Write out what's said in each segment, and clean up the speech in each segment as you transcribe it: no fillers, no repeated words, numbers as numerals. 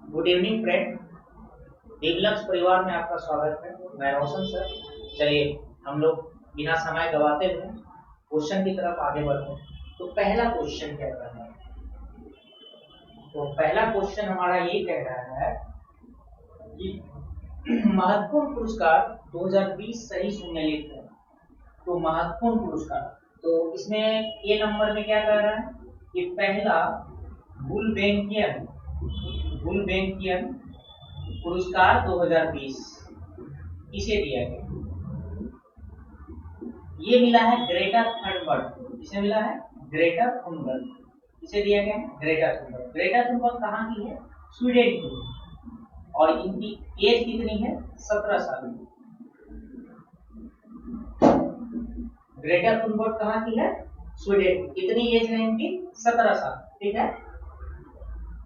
Good evening friend, दिवलक्ष परिवार में आपका स्वागत है। मैं रोशन सर। चलिए हम लोग बिना समय गवाते हुए क्वेश्चन की तरफ आगे बढ़ते हैं। तो पहला क्वेश्चन क्या कह रहा है? तो पहला क्वेश्चन हमारा ये कह रहा है कि महत्वपूर्ण पुरस्कार 2020 सही सुमेलित है। तो महत्वपूर्ण पुरस्कार, तो इसमें ए नंबर में क्या कह रहा है कि पहला गुलबेंकियन पुरस्कार 2020 किसे दिया गया? ये मिला है ग्रेटा थनबर्ग। किसे मिला है? Greta Thunberg. किसे दिया गया? Greta Thunberg. ग्रेटा थनबर्ग कहाँ की है? स्वीडन की, और इनकी एज कितनी है? 17 साल। ग्रेटा थनबर्ग कहाँ की है? स्वीडन। कितनी एज है इनकी? 17 साल। ठीक है।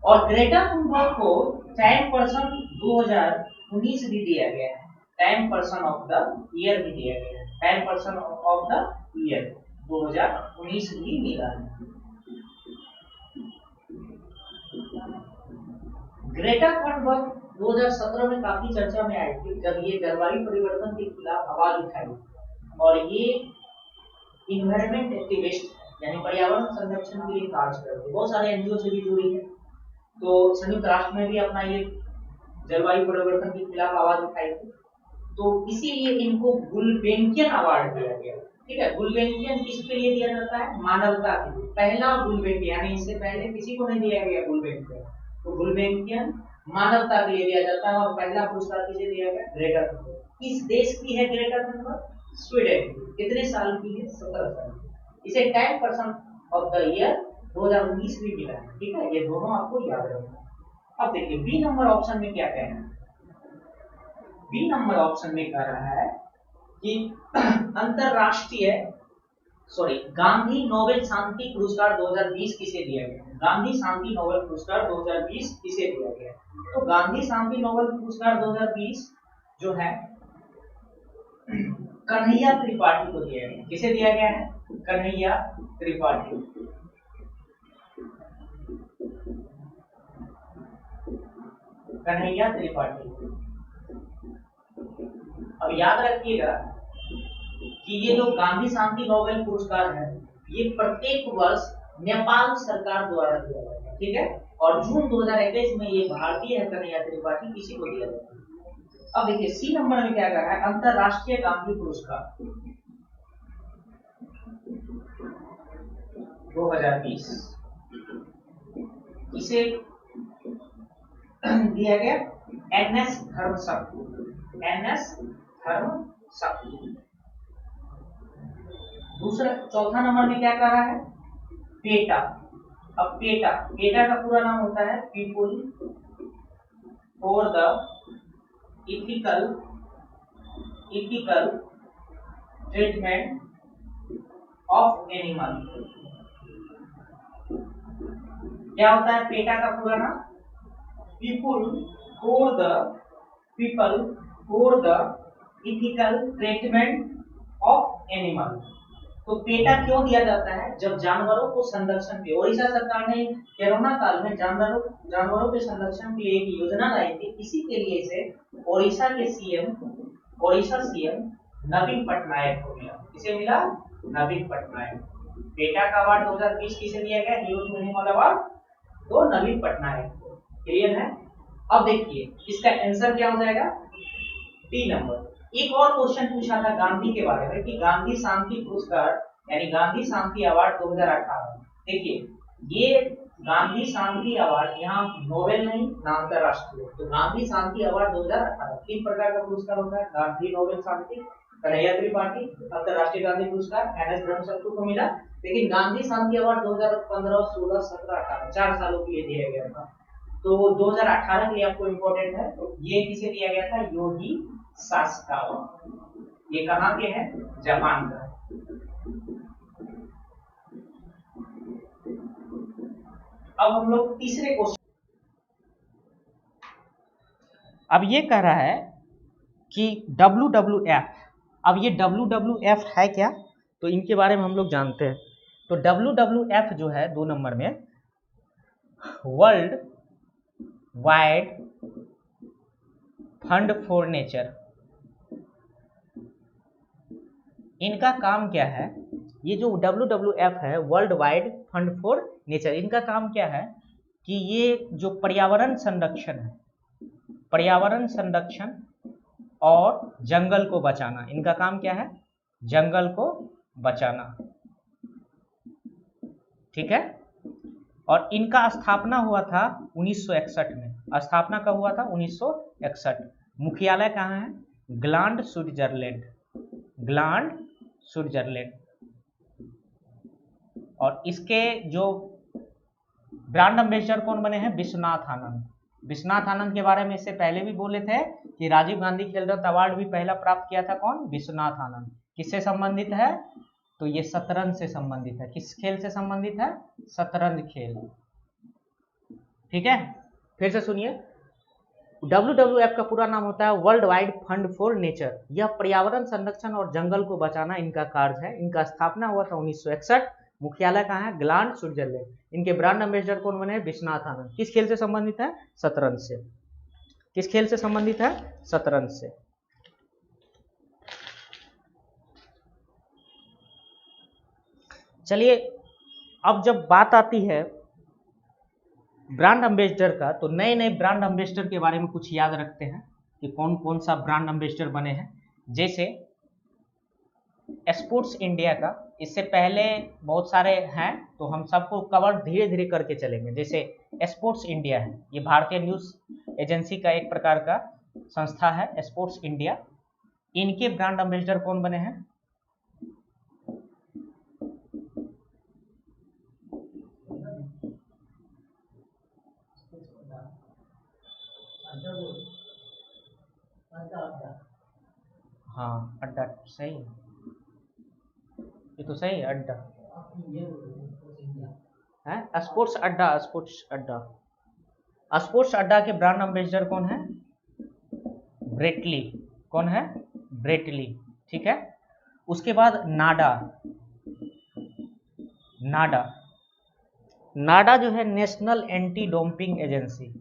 और ग्रेटा थनबर्ग को टाइम पर्सन 2019 भी दिया गया है। Time person of the year भी दिया गया है। Time person of the year 2019 भी मिला है। ग्रेटा थनबर्ग 2017 में काफी चर्चा में आई थी, जब ये जलवायु परिवर्तन के खिलाफ आवाज उठाई। और ये इन्वायरमेंट एक्टिविस्ट यानी पर्यावरण संरक्षण के लिए कार्य करते हैं। बहुत सारे एनजीओ से भी जुड़ी है। तो संयुक्त राष्ट्र में भी अपना ये जलवायु परिवर्तन के खिलाफ आवाज उठाई थी। तो इसीलिए इनको गुलबेंकियन अवार्ड दिया गया। ठीक है। गुलबेंकियन किसके लिए दिया जाता है? मानवता के लिए। पहला गुलबेंकियन, यानी इससे पहले किसी को नहीं दिया गया गुलबेंकियन। तो गुलबेंकियन मानवता के लिए दिया जाता है। और पहला पुरस्कार किसे दिया गया? Greta Thunberg. किस देश की है ग्रेटा थनबर्ग? स्वीडन की। कितने साल की है? 17 साल की। इसे 10% ऑफ द ईयर 2019 भी मिला है। ठीक है। ये दोनों आपको याद रखना। अब देखिए बी नंबर ऑप्शन में क्या कहना है। बी नंबर ऑप्शन में कह रहा है कि गांधी नोबेल शांति पुरस्कार 2020 किसे दिया गया? गांधी शांति नोबेल पुरस्कार 2020 किसे दिया गया? तो गांधी शांति नोबेल पुरस्कार 2020 जो है कन्हैया त्रिपाठी को दिया गया। किसे दिया गया है? कन्हैया त्रिपाठी। कन्हैया त्रिपाठी। अब याद रखिएगा कि ये जो गांधी शांति नोबेल पुरस्कार है, ये प्रत्येक वर्ष नेपाल सरकार द्वारा दिया जाता है। ठीक है। और जून 2021 में ये भारतीय है कन्हैया त्रिपाठी, किसी को दिया जाता है। अब देखिए सी नंबर में क्या कर रहा है? अंतरराष्ट्रीय गांधी पुरस्कार 2020 किसे दिया गया? एनएस धर्मशक्ति। एनएस धर्मशक्ति। दूसरा चौथा नंबर में क्या कर रहा है? पेटा। अब पेटा का पूरा नाम होता है people for the ethical treatment of animal. क्या होता है पेटा का पूरा नाम? People for the ethical treatment of animal. तो पेटा क्यों दिया जाता है? जब जानवरों को संरक्षण के, ओडिशा सरकार ने कोरोना काल में जानवरों के संरक्षण के लिए एक योजना लाई थी। इसी के लिए इसे ओडिशा सीएम नवीन पटनायक को मिला। किसे मिला? नवीन पटनायक। पेटा का अवार्ड 2020 किसे दिया गया? हीरो टू एनिमल अवार्ड तो नवीन पटनायक को। क्लियर है? अब देखिए इसका आंसर क्या हो जाएगा? D number. एक और क्वेश्चन पूछा था गांधी के बारे में कि गांधी शांति पुरस्कार यानी गांधी शांति अवार्ड 2018। देखिए ये गांधी शांति अवार्ड यहाँ नोबेल नहीं ना अंतरराष्ट्रीय। तो गांधी शांति अवार्ड 2018 तीन प्रकार का पुरस्कार होता है। गांधी नोबेल शांति, कन्हैया त्रिपाठी, अंतरराष्ट्रीय गांधी पुरस्कार एनएस धर्मशक्ति को मिला। लेकिन गांधी शांति अवार्ड 2015, 16, 17, 18 4 सालों के लिए दिया गया था। तो 2018 के लिए आपको इम्पोर्टेंट है। तो ये किसे दिया गया था? योगी सास्कावा। ये कहाँ के हैं? जापान का। अब हम लोग तीसरे क्वेश्चन। अब ये कह रहा है कि WWF। अब ये WWF है क्या? तो इनके बारे में हम लोग जानते हैं। तो WWF जो है 2 नंबर में world wide fund for nature, इनका काम क्या है? ये जो WWF है, world wide fund for nature, इनका काम क्या है कि ये जो पर्यावरण संरक्षण है, पर्यावरण संरक्षण और जंगल को बचाना, इनका काम क्या है? जंगल को बचाना, ठीक है। और इनका स्थापना हुआ था 1961 में। स्थापना कब हुआ था? 1961। मुख्यालय कहाँ है? Gland, Switzerland, gland, Switzerland. और इसके जो ब्रांड एम्बेसडर कौन बने हैं? विश्वनाथ आनंद। विश्वनाथ आनंद के बारे में इससे पहले भी बोले थे कि राजीव गांधी खेल रत्न अवार्ड भी पहला प्राप्त किया था कौन? विश्वनाथ आनंद। किससे संबंधित है? तो ये शतरंज से संबंधित है। किस खेल से संबंधित है? शतरंज खेल, ठीक है। फिर से सुनिए, WWF का पूरा नाम होता है world wide fund for nature. यह पर्यावरण संरक्षण और जंगल को बचाना इनका कार्य है। इनका स्थापना हुआ था 1961। मुख्यालय कहाँ है? Gland, Switzerland. इनके ब्रांड एम्बेसडर कौन बने? विश्वनाथ आनंद। किस खेल से संबंधित है? शतरंज से। किस खेल से संबंधित है? शतरंज से। चलिए, अब जब बात आती है ब्रांड एम्बेसडर का, तो नए नए ब्रांड एम्बेसडर के बारे में कुछ याद रखते हैं कि कौन कौन सा ब्रांड एम्बेसडर बने हैं। जैसे स्पोर्ट्स इंडिया का, इससे पहले बहुत सारे हैं, तो हम सबको कवर धीरे धीरे करके चलेंगे। जैसे स्पोर्ट्स इंडिया है, ये भारतीय न्यूज एजेंसी का एक प्रकार का संस्था है, स्पोर्ट्स इंडिया। इनके ब्रांड एम्बेसडर कौन बने हैं? हाँ, अड्डा सही है, ये तो सही है, अड्डा है, स्पोर्ट्स अड्डा, स्पोर्ट्स अड्डा। स्पोर्ट्स अड्डा के ब्रांड एम्बेसडर कौन है? ब्रेटली। कौन है? ब्रेटली, ठीक है। उसके बाद नाडा, नाडा, नाडा जो है national anti doping agency,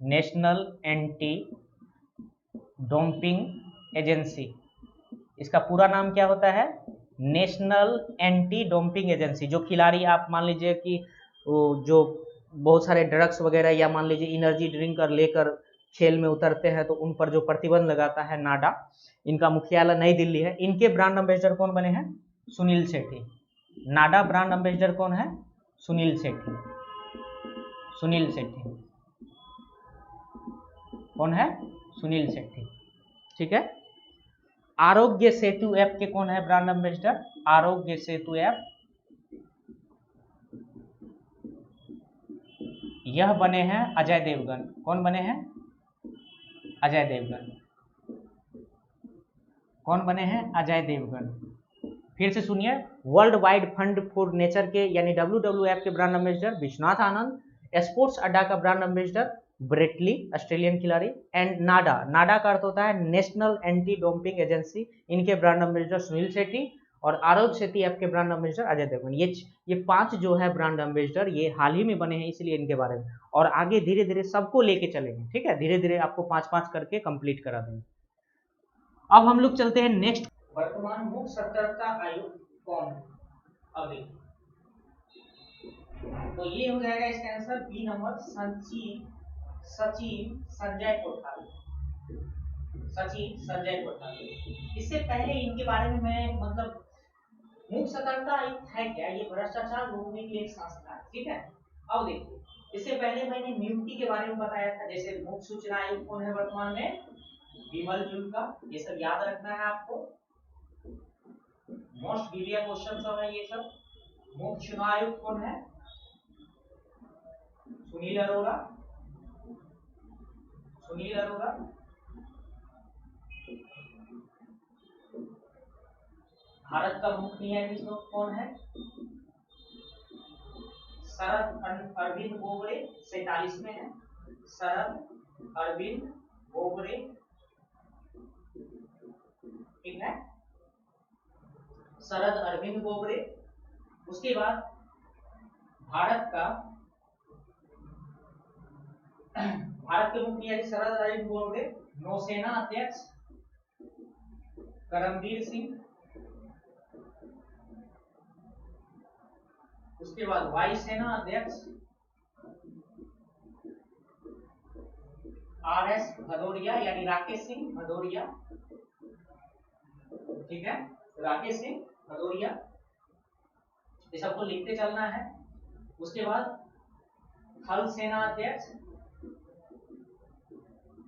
national anti doping agency. इसका पूरा नाम क्या होता है? National anti doping agency. जो खिलाड़ी, आप मान लीजिए कि जो बहुत सारे ड्रग्स वगैरह या मान लीजिए एनर्जी ड्रिंक कर लेकर खेल में उतरते हैं, तो उन पर जो प्रतिबंध लगाता है नाडा, इनका मुख्यालय नई दिल्ली है। इनके ब्रांड एम्बेसडर कौन बने हैं? सुनील शेट्टी। नाडा ब्रांड एम्बेसडर कौन है? सुनील शेट्टी। सुनील शेट्टी कौन है? सुनील शेट्टी, ठीक है। आरोग्य सेतु ऐप के कौन है brand ambassador? Aarogya Setu app, यह बने हैं अजय देवगन। कौन बने हैं? अजय देवगन। कौन बने हैं? अजय देवगन। फिर से सुनिए, world wide fund for nature के यानी WWF के brand ambassador Vishwanath Anand. Sports अड्डा का ब्रांड एम्बेसडर ब्रेटली, ऑस्ट्रेलियन खिलाड़ी। एंड नाडा, नाडा का अर्थ होता है नेशनल एंटी डोपिंग एजेंसी। इनके ब्रांड एम्बेसडर सुनील शेट्टी। और आरोग्य सेतु ऐप के ब्रांड एम्बेसडर अजय देवगन। ये 5 जो है ब्रांड एम्बेसडर, ये हाल ही में बने हैं, इसलिए इनके बारे में। और आगे धीरे धीरे सबको लेके चलेंगे, ठीक है। धीरे धीरे आपको 5-5 करके कंप्लीट करा देंगे। अब हम लोग चलते हैं नेक्स्ट। वर्तमान मुख्य सतर्कता आयुक्त कौन है? अब देखिए, तो ये हो जाएगा इसका आंसर बी नंबर, सचिव संजय कोठारी। सचिव संजय कोठारी। इससे पहले इनके बारे में मैं मतलब, मुख्य सतर्कता आयुक्त है क्या? ये भ्रष्टाचार रोकने की एक संस्था है, ठीक है। अब देखिए, इससे पहले मैंने नियुक्ति के बारे में बताया था। जैसे मुख्य सूचना आयुक्त कौन है वर्तमान में? विमल जुल्का। ये सब याद रखना है आपको, मोस्ट वीडियो क्वेश्चन सब है ये सब। मुख्य चुनाव आयुक्त कौन है? सुनील अरोड़ा। सुनील अरोड़ा। भारत का मुख्य न्यायाधीश कौन है? शरद अरविंद बोबड़े, 47 में है। शरद अरविंद बोबड़े, ठीक है, शरद अरविंद बोबड़े। उसके बाद भारत का भारत के मुख्य न्यायाधीश शरद अरविंद बोबडे, नौसेना अध्यक्ष करमबीर सिंह, उसके बाद वायुसेना अध्यक्ष RS भदौरिया यानी राकेश सिंह भदौरिया, ठीक है, राकेश सिंह भदौरिया, ये सबको लिखते चलना है। उसके बाद थल सेना अध्यक्ष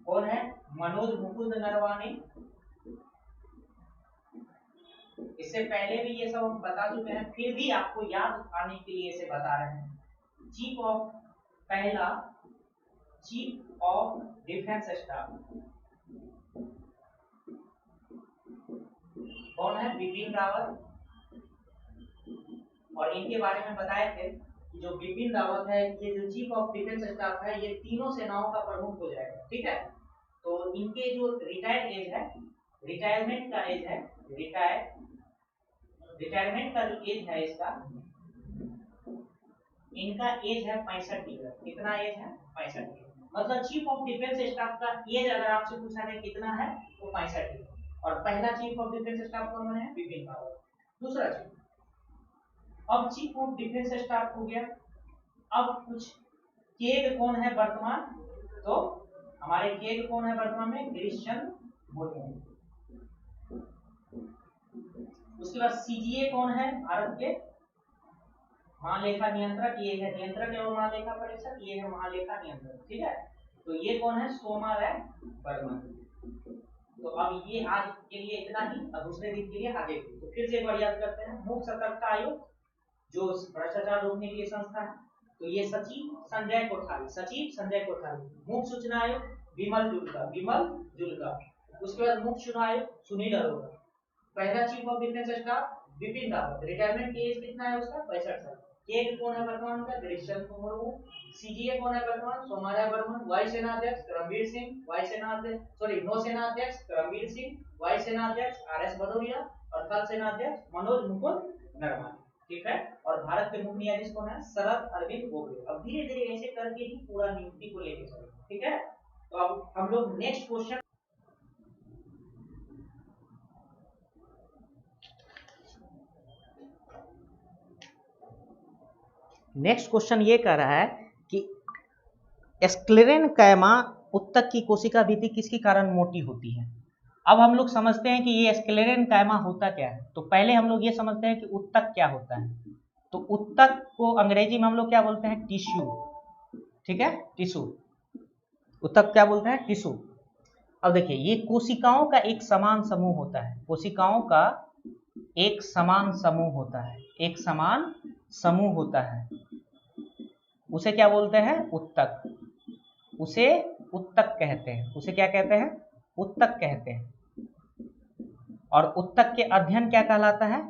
कौन है? मनोज मुकुंद नरवाने। इससे पहले भी ये सब हम बता चुके हैं, फिर भी आपको याद आने के लिए इसे बता रहे हैं। पहला चीफ ऑफ डिफेंस स्टाफ कौन है? बिपिन रावत। और इनके बारे में बताए थे कि जो बिपिन रावत है, ये जो चीफ ऑफ डिफेंस स्टाफ है, ये तीनों सेनाओं का प्रमुख हो जाएगा, ठीक है। तो इनके जो रिटायर्ड एज है, रिटायरमेंट का एज है, रिटायरमेंट का जो एज है इसका, इनका एज है 65 ईयर। कितना एज है? 65 ईयर। मतलब चीफ ऑफ डिफेंस स्टाफ का एज अगर आपसे पूछा जाए कितना है तो 65 ईयर। और पहला चीफ ऑफ डिफेंस स्टाफ कौन है? बिपिन रावत। दूसरा चीफ, अब चीफ ऑफ डिफेंस स्टाफ हो गया। अब कुछ केग कौन है वर्तमान? तो हमारे केग कौन है वर्तमान में? गिरीश चंद्र मुर्मू। उसके बाद सीजीए कौन है भारत के? महालेखा नियंत्रक, ये है नियंत्रक एवं महालेखा परीक्षक, ये है महालेखा नियंत्रक, ठीक है। तो ये कौन है? सोमा राय बर्मन। तो अब ये आज के लिए इतना ही, अब दूसरे दिन के लिए आगे। तो फिर से एक बार याद करते हैं, मुख्य सतर्कता आयोग जो भ्रष्टाचार रोकने के लिए संस्था है, तो ये सचिव संजय कोठारी। मुख्य सूचना आयोग विमल जुल्का। उसके बाद मुख्य चुनाव आयोग सुनील अरोड़ा। पहला chief of defence staff Bipin Rawat, retirement की एज कितना है उसका? 65 साल। केग कौन है वर्तमान का? गिरीश चंद्र मुर्मू। सीजीए कौन है वर्तमान? सोमा राय बर्मन। वायुसेना अध्यक्ष करमबीर सिंह, नौसेना अध्यक्ष करमबीर सिंह, वायुसेना अध्यक्ष RS भदौरिया और थल सेना अध्यक्ष मनोज मुकुंद नरवाने, ठीक है। और भारत के मुख्य न्यायाधीश कौन है? शरद अरविंद बोबडे। अब धीरे धीरे ऐसे करके ही पूरा नियुक्ति को लेके चलेंगे, ठीक है। तो अब हम लोग नेक्स्ट क्वेश्चन, ये कह रहा है कि स्क्लेरेनकाइमा उत्तक की कोशिका भित्ति किसके कारण मोटी होती है। अब हम लोग समझते हैं कि ये स्क्लेरेनकाइमा होता क्या है। तो पहले हम लोग ये समझते हैं कि उत्तक क्या होता है। तो उत्तक को अंग्रेजी में हम लोग क्या बोलते हैं? टिश्यू, ठीक है, टिश्यू। उत्तक क्या बोलते हैं? टिश्यू। अब देखिए, ये कोशिकाओं का एक समान समूह होता है, कोशिकाओं का एक समान समूह होता है, एक समान समूह होता है, उसे क्या बोलते हैं? उत्तक। उसे उत्तक कहते हैं। उसे क्या कहते हैं? उत्तक कहते हैं। और उत्तक के अध्ययन क्या कहलाता है?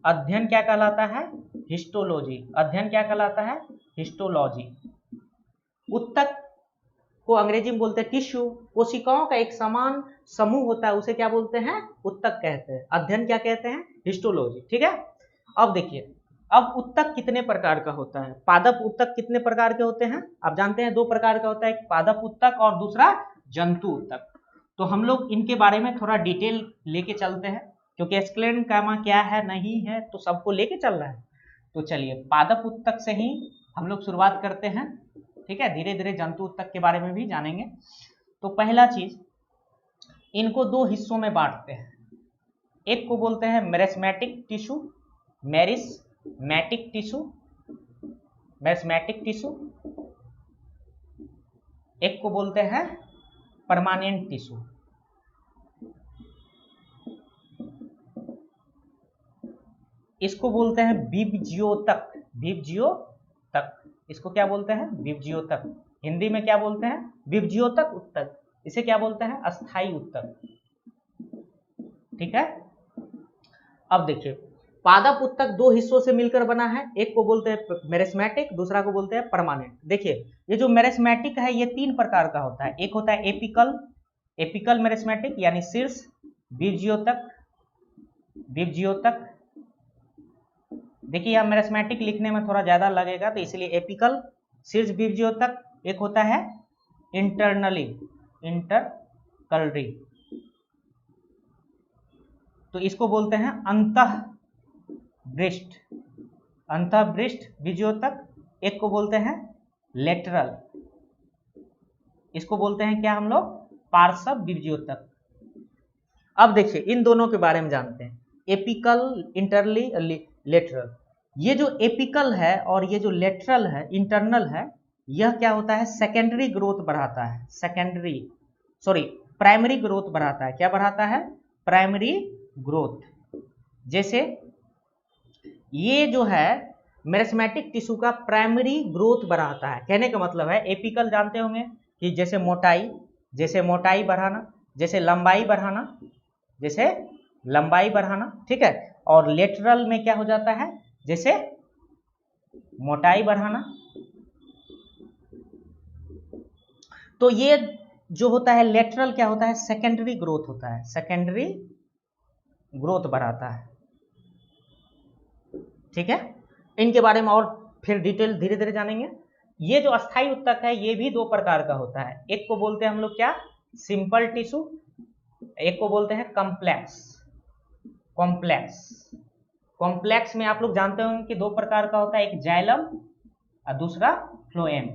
अध्ययन क्या कहलाता है? हिस्टोलॉजी। अध्ययन क्या कहलाता है? हिस्टोलॉजी। उत्तक को अंग्रेजी में बोलते हैं टिश्यू। कोशिकाओं का एक समान समूह होता है, उसे क्या बोलते हैं? उत्तक कहते हैं। अध्ययन क्या कहते हैं? हिस्टोलॉजी, ठीक है। अब देखिए, अब उत्तक कितने प्रकार का होता है? पादप उत्तक कितने प्रकार के होते हैं? आप जानते हैं, 2 प्रकार का होता है, एक पादप उत्तक और दूसरा जंतु उत्तक। तो हम लोग इनके बारे में थोड़ा डिटेल लेके चलते हैं, क्योंकि स्क्लेरेनकाइमा क्या है नहीं है तो सबको लेके चलना है। तो चलिए पादप उत्तक से ही हम लोग शुरुआत करते हैं, ठीक है। धीरे धीरे जंतु उत्तक के बारे में भी जानेंगे। तो पहला चीज, इनको 2 हिस्सों में बांटते हैं। एक को बोलते हैं मेरिस्मेटिक टिश्यू, मेरिस्मेटिक टिश्यू। एक को बोलते हैं परमानेंट टिश्यू। इसको बोलते हैं विभज्योतक। इसको क्या बोलते हैं? विभज्योतक। हिंदी में क्या बोलते हैं? विभज्योतक उत्तक। इसे क्या बोलते हैं? अस्थाई उत्तक, ठीक है। अब देखिए, पादप उत्तक 2 हिस्सों से मिलकर बना है। एक को बोलते हैं मेरिस्मेटिक, दूसरा को बोलते हैं परमानेंट। देखिए, ये जो मेरिस्मेटिक है ये 3 प्रकार का होता है। एक होता है एपिकल मेरिस्मेटिक यानी शीर्ष विभज्योतक। देखिए, यहाँ मेरिस्मेटिक लिखने में थोड़ा ज्यादा लगेगा तो इसलिए एपिकल शीर्ष विभज्योतक। एक होता है इंटरनली, इंटरकलरी, तो इसको बोलते हैं अंतःपृष्ठ, अंतःपृष्ठ बीजोतक। एक को बोलते हैं लेटरल, इसको बोलते हैं क्या हम लोग, पार्श्व बीजोतक। अब देखिए इन दोनों के बारे में जानते हैं, एपिकल, इंटरली, लेटरल। ये जो एपिकल है और ये जो लेटरल है, इंटरनल है, यह क्या होता है, सेकेंडरी ग्रोथ बढ़ाता है, प्राइमरी ग्रोथ बढ़ाता है। क्या बढ़ाता है, प्राइमरी ग्रोथ। जैसे ये जो है मेरिस्मेटिक टिश्यू का प्राइमरी ग्रोथ बढ़ाता है। कहने का मतलब है, एपिकल जानते होंगे कि जैसे मोटाई बढ़ाना, जैसे लंबाई बढ़ाना, ठीक है। और लेटरल में क्या हो जाता है, जैसे मोटाई बढ़ाना। तो ये जो होता है लेटरल क्या होता है, सेकेंडरी ग्रोथ होता है, सेकेंडरी ग्रोथ बढ़ाता है, ठीक है। इनके बारे में और फिर डिटेल धीरे धीरे जानेंगे। ये जो अस्थायी उत्तक है ये भी दो प्रकार का होता है, एक को बोलते हैं हम लोग क्या, सिंपल टिश्यू, एक को बोलते हैं कॉम्प्लेक्स में आप लोग जानते होंगे कि दो प्रकार का होता है, एक जाइलम और दूसरा फ्लोएम,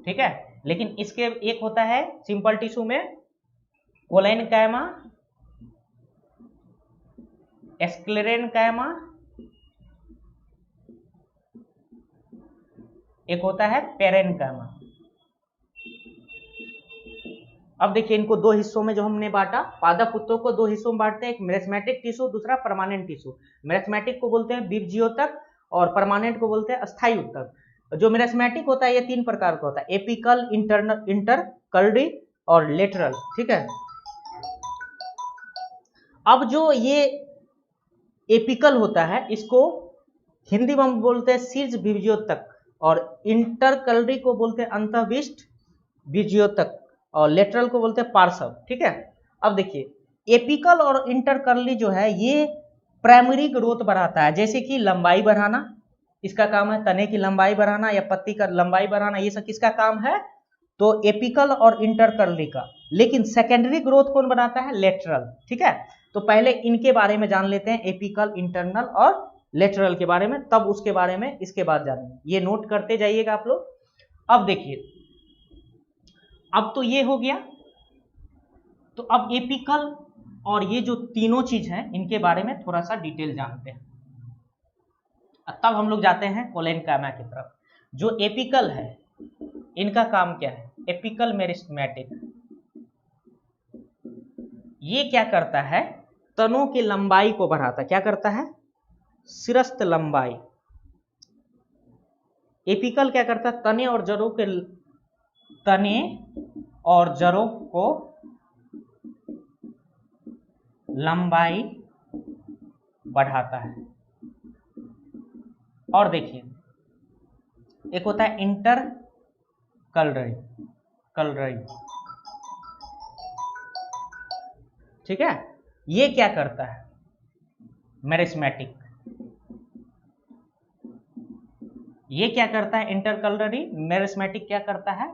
ठीक है। लेकिन इसके एक होता है सिंपल टिश्यू में कोलेनकाइमा, स्क्लेरेनकाइमा, एक होता है पेरेनकाइमा। अब देखिए इनको दो हिस्सों में जो हमने बांटा, पादप उत्तक को दो हिस्सों में बांटते हैं, एक मेरिस्मेटिक टिश्यू, दूसरा परमानेंट टिश्यू। मेरिस्मेटिक को बोलते हैं बीजोतक और परमानेंट को बोलते हैं अस्थायी उत्तक। जो मेरिस्मेटिक होता है ये तीन प्रकार का होता है, एपिकल, इंटरकलरी और लेटरल, ठीक है। अब जो ये एपिकल होता है इसको हिंदी में हम बोलते हैं शीर्ष बीजोतक, और इंटरकलरी को बोलते हैं अंतःविष्ट बीजोतक, और लेटरल को बोलते हैं पार्श्व, ठीक है। अब देखिए एपिकल और इंटरकलरी जो है ये प्राइमरी ग्रोथ बढ़ाता है, जैसे कि लंबाई बढ़ाना, इसका काम है तने की लंबाई बढ़ाना या पत्ती का लंबाई बढ़ाना, ये सब किसका काम है, तो एपिकल और इंटरकलरी का। लेकिन सेकेंडरी ग्रोथ कौन बनाता है, लेटरल, ठीक है। तो पहले इनके बारे में जान लेते हैं, एपिकल, इंटरनल और लेटरल के बारे में, तब उसके बारे में इसके बाद जानेंगे। ये नोट करते जाइएगा आप लोग। अब देखिए, अब तो ये हो गया, तो अब एपिकल और ये जो तीनों चीज है इनके बारे में थोड़ा सा डिटेल जानते हैं, तब हम लोग जाते हैं कोलेनकाइमा की तरफ। जो एपिकल है इनका काम क्या है, एपिकल मेरिस्टेमेटिक, ये क्या करता है, तनों की लंबाई को बढ़ाता है। क्या करता है, शिरस्थ लंबाई। एपिकल क्या करता है, तने और जड़ों को लंबाई बढ़ाता है। और देखिए एक होता है इंटरकलरी, ठीक है। ये क्या करता है, मेरिस्मेटिक, ये क्या करता है, इंटरकलरी। मेरिस्मेटिक क्या करता है,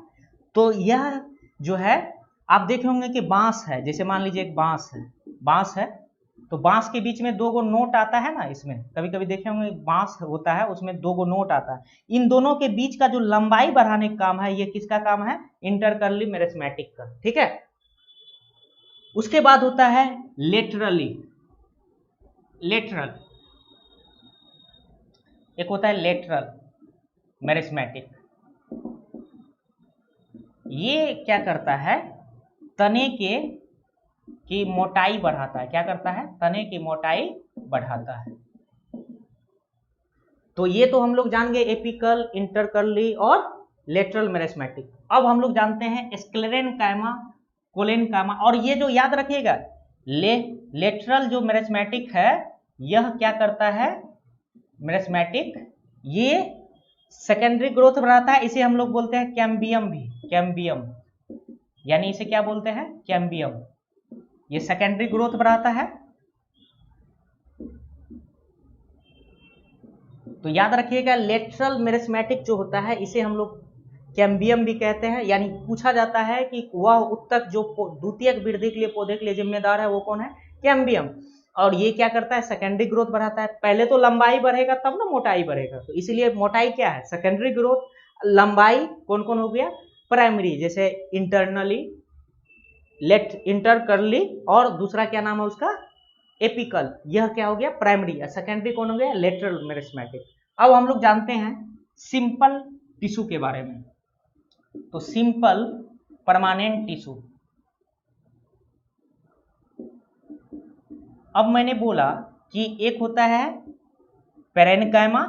तो यह जो है आप देखे होंगे कि बांस है, जैसे मान लीजिए एक बांस है, तो बांस के बीच में दो गो नोट आता है ना, इसमें कभी कभी देखे होंगे बांस होता है उसमें दो गो नोट आता है, इन दोनों के बीच का जो लंबाई बढ़ाने का काम है ये किसका काम है, इंटरकलरी मेरिस्मेटिक का, ठीक है। उसके बाद होता है लेटरल, एक होता है लेटरल मेरिस्मेटिक। ये क्या करता है, तने की मोटाई बढ़ाता है। क्या करता है, तने की मोटाई बढ़ाता है। तो ये तो हम लोग जान गए एपिकल, इंटरकलरी और लेटरल मेरिस्मेटिक। अब हम लोग जानते हैं स्क्लेरेनकाइमा, कोलेनकाइमा। और ये जो याद रखिएगा, लेटरल जो मेरिस्मेटिक है यह क्या करता है, मेरिस्मेटिक ये सेकेंडरी ग्रोथ बढ़ाता है, इसे हम लोग बोलते हैं कैम्बियम, यानी इसे क्या बोलते हैं, कैम्बियम। ये सेकेंडरी ग्रोथ बढ़ाता है। तो याद रखिएगा लेटरल मेरिस्मेटिक जो होता है इसे हम लोग कैम्बियम भी कहते हैं। यानी पूछा जाता है कि वह उत्तक जो द्वितीयक वृद्धि के लिए पौधे के लिए जिम्मेदार है वो कौन है, कैम्बियम। और ये क्या करता है, सेकेंडरी ग्रोथ बढ़ाता है। पहले तो लंबाई बढ़ेगा तब ना मोटाई बढ़ेगा, तो इसीलिए मोटाई क्या है, सेकेंडरी ग्रोथ। लंबाई कौन कौन हो गया, प्राइमरी, जैसे इंटरनली, लेट इंटरकर्ली, और दूसरा क्या नाम है उसका, एपिकल, यह क्या हो गया, प्राइमरी। सेकेंडरी कौन हो गया, लेटरल मेरिस्टेमेटिक। अब हम लोग जानते हैं सिंपल टिश्यू के बारे में। तो सिंपल परमानेंट टिश्यू, अब मैंने बोला कि एक होता है पेरेन्काइमा।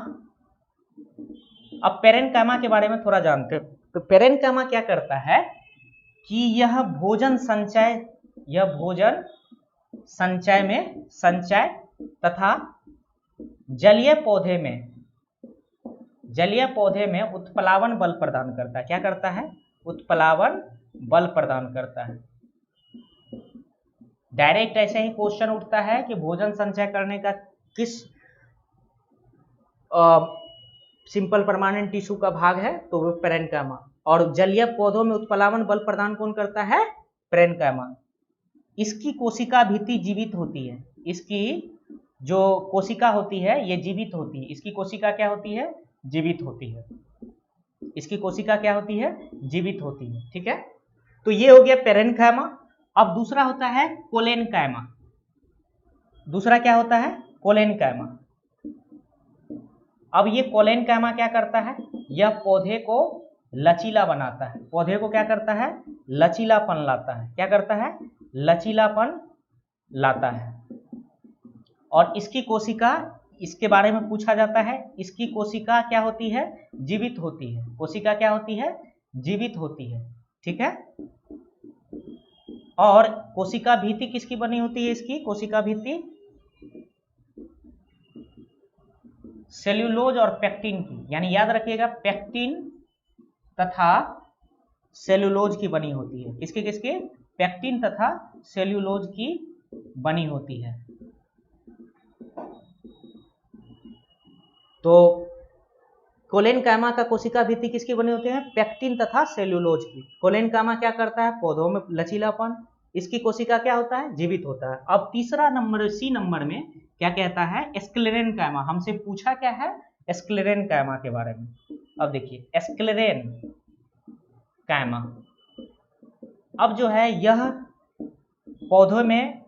अब पेरेन्काइमा के बारे में थोड़ा जानते हैं। तो पेरेन्काइमा क्या करता है कि यह भोजन संचय में संचय तथा जलीय पौधे में उत्प्लावन बल प्रदान करता है। क्या करता है, उत्प्लावन बल प्रदान करता है। डायरेक्ट ऐसे ही क्वेश्चन उठता है कि भोजन संचय करने का किस सिंपल परमानेंट टिश्यू का भाग है, तो वो पेरेन्काइमा। और जलीय पौधों में उत्प्लावन बल प्रदान कौन करता है, पेरेन्काइमा। इसकी कोशिका भित्ति जीवित होती है। इसकी जो कोशिका होती है ये जीवित होती है। इसकी कोशिका क्या होती है, जीवित होती है। इसकी कोशिका क्या होती है, जीवित होती है। ठीक है, तो ये हो गया पेरेन्काइमा। अब दूसरा होता है कोलेनकाइमा। दूसरा क्या होता है, कोलेनकाइमा। अब ये कोलेनकाइमा क्या करता है, यह पौधे को लचीला बनाता है। पौधे को क्या करता है, लचीलापन लाता है। क्या करता है, लचीलापन लाता है। और इसकी कोशिका, इसके बारे में पूछा जाता है, इसकी कोशिका क्या होती है, जीवित होती है। कोशिका क्या होती है, जीवित होती है। ठीक है, और कोशिका भित्ति किसकी बनी होती है, इसकी कोशिका भित्ति सेल्यूलोज और पेक्टिन की, यानी याद रखिएगा पेक्टिन तथा सेल्यूलोज की बनी होती है। किसके किसके, पेक्टिन तथा सेल्यूलोज की बनी होती है। तो कोलेनकाइमा का कोशिका भित्ति किसकी बनी होती है, पेक्टिन तथा सेल्यूलोज की। कोलेनकाइमा क्या करता है, पौधों में लचीलापन, इसकी कोशिका क्या होता है, जीवित होता है। अब तीसरा नंबर, सी नंबर में क्या कहता है, स्क्लेरेनकाइमा। हमसे पूछा क्या है, स्क्लेरेनकाइमा के बारे में। अब देखिए स्क्लेरेनकाइमा, अब जो है यह पौधों में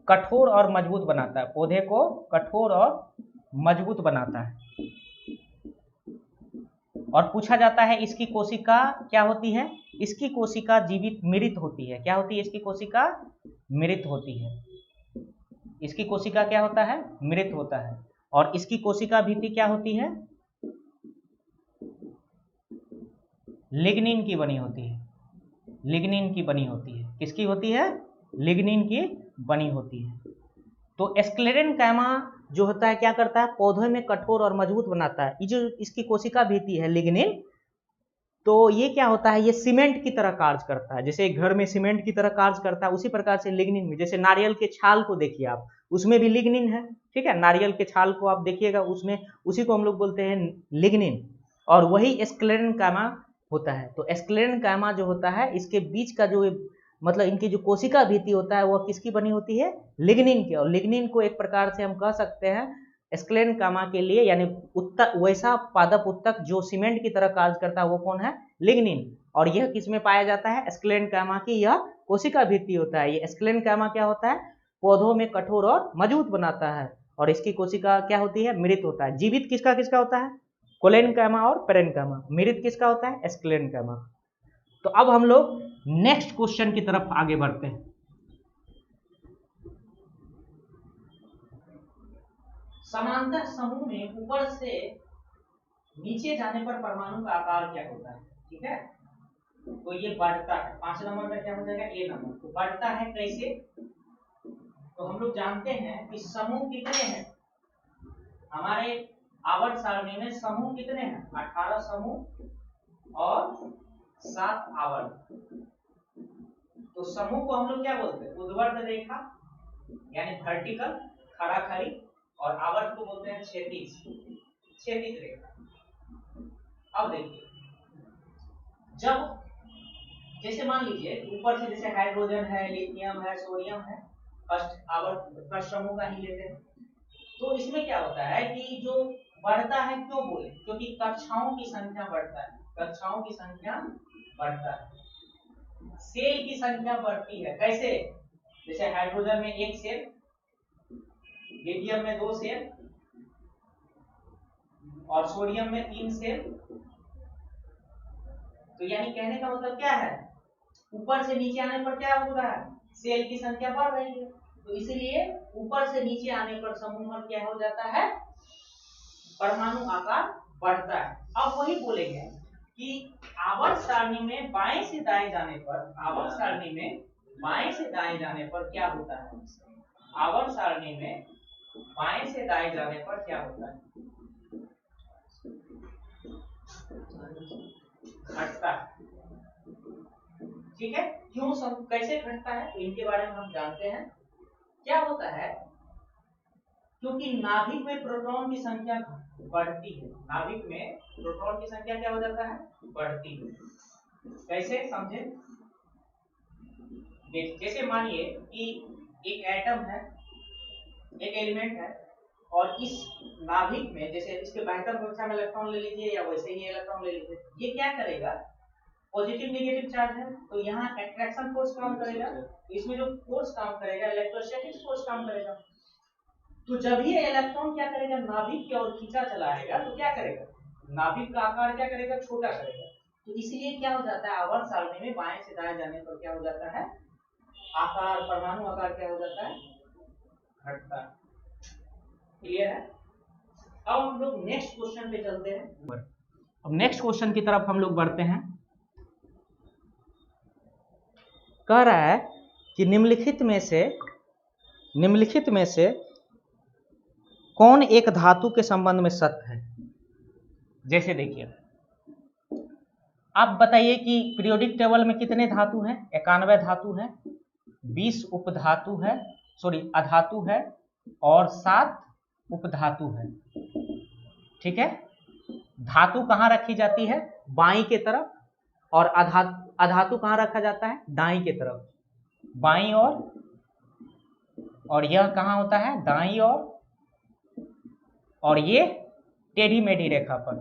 कठोर और मजबूत बनाता है। पौधे को कठोर और मजबूत बनाता है। और पूछा जाता है इसकी कोशिका क्या होती है, इसकी कोशिका जीवित मृत होती है। क्या होती है, इसकी कोशिका मृत होती है। इसकी कोशिका क्या होता है, मृत होता है। और इसकी कोशिका भित्ति क्या होती है, लिग्निन की बनी होती है। लिग्निन की बनी होती है। किसकी होती है, लिग्निन की बनी होती है। तो स्क्लेरेनकाइमा जो होता है क्या करता है, पौधे में कठोर और मजबूत बनाता है। ये जो इसकी कोशिका भित्ति है लिग्निन, तो ये क्या होता है, ये सीमेंट की तरह कार्य करता है। जैसे घर में सीमेंट की तरह कार्य करता है, उसी प्रकार से लिग्निन में, जैसे नारियल के छाल को देखिए आप, उसमें भी लिग्निन है। ठीक है, नारियल के छाल को आप देखिएगा, उसमें उसी को हम लोग बोलते हैं लिग्निन। और वही स्क्लेरेनकाइमा होता है। तो स्क्लेरेनकाइमा जो होता है, इसके बीच का जो मतलब इनकी जो कोशिका भित्ति होता है वह किसकी बनी होती है, लिग्निन की। और लिग्निन को एक प्रकार से हम कह सकते हैं स्क्लेरेनकाइमा के लिए, यानी उत्तक, वैसा पादप उत्तक जो सीमेंट की तरह कार्य करता है वो कौन है, लिग्निन। और यह किस में पाया जाता है, स्क्लेरेनकाइमा की यह कोशिका भित्ति होता है। ये स्क्लेरेनकाइमा क्या होता है, पौधों में कठोर और मजबूत बनाता है। और इसकी कोशिका क्या होती है, मृत होता है। जीवित किसका किसका होता है, कोलेनकाइमा और पेरेन्काइमा। मृत किसका होता है, स्क्लेरेनकाइमा। तो अब हम लोग नेक्स्ट क्वेश्चन की तरफ आगे बढ़ते हैं। समांतर समूह में ऊपर से नीचे जाने पर परमाणु का आकार क्या होता है। ठीक है, तो ये बढ़ता है। 5 नंबर का क्या हो जाएगा, ए नंबर। तो बढ़ता है कैसे, तो हम लोग जानते हैं कि समूह कितने हैं हमारे आवर्त सारणी में, समूह कितने हैं, 18 समूह और 7 आवर्त। तो समूह को हम लोग क्या बोलते हैं, ऊर्ध्वाधर रेखा यानी वर्टिकल, खड़ा खड़ी, और आवर्त को बोलते हैं क्षैतिज रेखा। अब देखिए जब जैसे मान लीजिए ऊपर से जैसे हाइड्रोजन है, लिथियम है, सोडियम है, फर्स्ट समूह का ही लेते हैं, तो इसमें क्या होता है कि जो बढ़ता है, क्यों बोले, क्योंकि कक्षाओं की संख्या बढ़ता है, कक्षाओं की संख्या बढ़ता है, सेल की संख्या बढ़ती है। कैसे? जैसे हाइड्रोजन में 1 सेल, लिथियम में 2 सेल और सोडियम में 3 सेल। तो यानी कहने का मतलब क्या है, ऊपर से नीचे आने पर क्या हो रहा है, सेल की संख्या बढ़ रही है, तो इसलिए ऊपर से नीचे आने पर समूह क्या हो जाता है, परमाणु आकार बढ़ता है। अब वही बोलेंगे कि आवर्त सारणी में बाएं से दाएं जाने पर, आवर्त सारणी में बाएं से दाएं जाने पर क्या होता है, आवर्त सारणी में बाएं से दाएं जाने पर क्या होता है, घटता है। ठीक है, क्यों सब कैसे घटता है, तो इनके बारे में हम जानते हैं। क्या होता है, क्योंकि नाभिक में प्रोटॉन की संख्या बढ़ती है, नाभिक में प्रोटॉन की संख्या क्या हो जाता है, बढ़ती है। कैसे समझे? जैसे मानिए कि एक एटम है, एक एलिमेंट है, और इस नाभिक में जैसे इसके बाह्यतम कक्षा में इलेक्ट्रॉन ले लीजिए या वैसे ही इलेक्ट्रॉन ले लीजिए, ये क्या करेगा, पॉजिटिव नेगेटिव चार्ज है तो यहाँ अट्रैक्शन फोर्स काम करेगा, तो इसमें जो फोर्स काम करेगा इलेक्ट्रोस्टैटिक फोर्स काम करेगा। तो जब ये इलेक्ट्रॉन क्या करेगा, नाभिक की ओर खींचा चलाएगा, तो क्या करेगा, नाभिक का आकार क्या करेगा, छोटा करेगा। तो इसलिए क्या हो जाता है, आवर्त सारणी में बाएं से दाएं जाने पर क्या हो जाता है, आकार, परमाणु आकार क्या हो जाता है, घटता है। क्लियर है? अब हम लोग नेक्स्ट क्वेश्चन पे चलते हैं। अब नेक्स्ट क्वेश्चन की तरफ हम लोग बढ़ते हैं। कह रहा है कि निम्नलिखित में से कौन एक धातु के संबंध में सत्य है। जैसे देखिए, आप बताइए कि पीरियोडिक टेबल में कितने धातु हैं, 91 धातु है, 20 उपधातु है, अधातु है और 7 उपधातु है। ठीक है, धातु कहाँ रखी जाती है, बाईं के तरफ, और अधातु कहाँ रखा जाता है, दाईं के तरफ, बाईं और यह कहाँ होता है, दाईं और ये टेढ़ी मेढ़ी रेखा पर।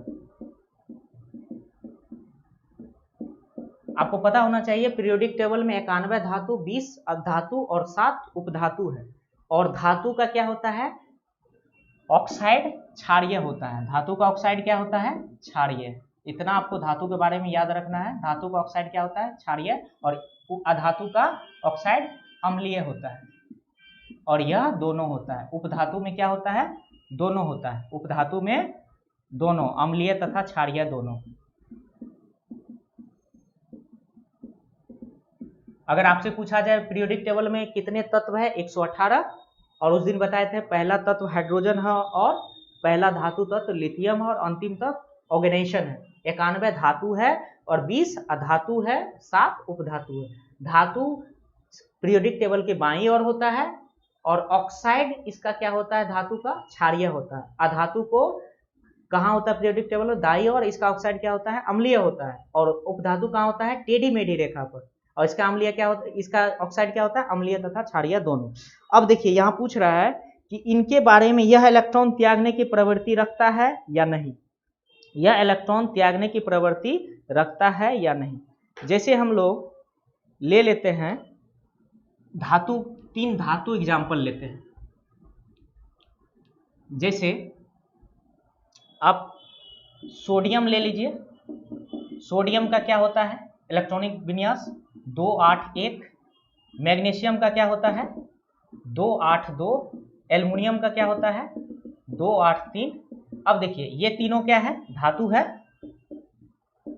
आपको पता होना चाहिए पीरियोडिक टेबल में 91 धातु, 20 अधातु और 7 उपधातु है, और धातु का क्या होता है, ऑक्साइड क्षारीय होता है। धातु का ऑक्साइड क्या होता है, क्षारीय। इतना आपको धातु के बारे में याद रखना है, धातु का ऑक्साइड क्या होता है, क्षारीय, और अधातु का ऑक्साइड अम्लीय होता है, और यह दोनों होता है। उपधातु में क्या होता है, दोनों होता है, उपधातु में दोनों, अम्लीय तथा क्षारीय दोनों। अगर आपसे पूछा जाए पीरियोडिक टेबल में कितने तत्व है, 118, और उस दिन बताए थे पहला तत्व हाइड्रोजन है और पहला धातु तत्व लिथियम है और अंतिम तत्व ऑर्गेनाइजेशन है। 91 धातु है और 20 अधातु है, 7 उपधातु है। धातु पीरियोडिक टेबल के बाईं ओर होता है, और ऑक्साइड इसका क्या होता है, धातु का क्षारीय होता है। अधातु को कहाँ होता है पीरियोडिक टेबल में, दाईं ओर, इसका ऑक्साइड क्या होता है, अम्लीय होता है, और उपधातु कहाँ होता है, टेढ़ी मेढ़ी रेखा पर, और इसका अम्लीय क्या होता है, इसका ऑक्साइड क्या होता है, अम्लीय तथा क्षारीय दोनों। अब देखिए यहाँ पूछ रहा है कि इनके बारे में, यह इलेक्ट्रॉन त्यागने की प्रवृत्ति रखता है या नहीं, यह इलेक्ट्रॉन त्यागने की प्रवृत्ति रखता है या नहीं। जैसे हम लोग ले लेते हैं धातु, 3 धातु एग्जाम्पल लेते हैं। जैसे आप सोडियम ले लीजिए, सोडियम का क्या होता है इलेक्ट्रॉनिक विन्यास 281, मैग्नीशियम का क्या होता है 282, एल्युमिनियम का क्या होता है 283। अब देखिए ये तीनों क्या है, धातु है,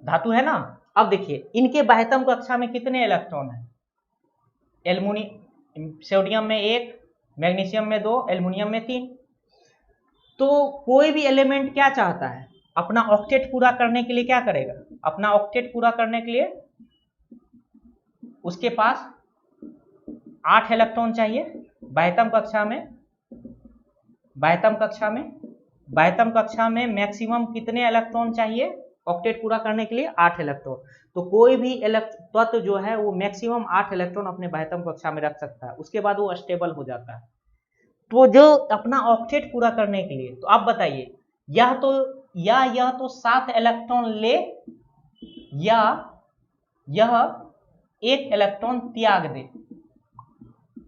धातु है ना। अब देखिए इनके बाह्यतम कक्षा में कितने इलेक्ट्रॉन है, सोडियम में 1, मैग्नीशियम में 2, एल्युमिनियम में 3। तो कोई भी एलिमेंट क्या चाहता है, अपना ऑक्टेट पूरा करने के लिए क्या करेगा, अपना ऑक्टेट पूरा करने के लिए उसके पास 8 इलेक्ट्रॉन चाहिए बाह्यतम कक्षा में। बाह्यतम कक्षा में मैक्सिमम कितने इलेक्ट्रॉन चाहिए, ऑक्टेट पूरा करने के लिए 8 इलेक्ट्रॉन। तो कोई भी तत्व जो है वो मैक्सिमम 8 इलेक्ट्रॉन अपने बाह्यतम कक्षा में रख सकता है, उसके बाद वो स्टेबल हो जाता है। तो जो अपना ऑक्टेट पूरा करने के लिए, तो आप बताइए यह तो 7 इलेक्ट्रॉन ले या यह 1 इलेक्ट्रॉन त्याग दे।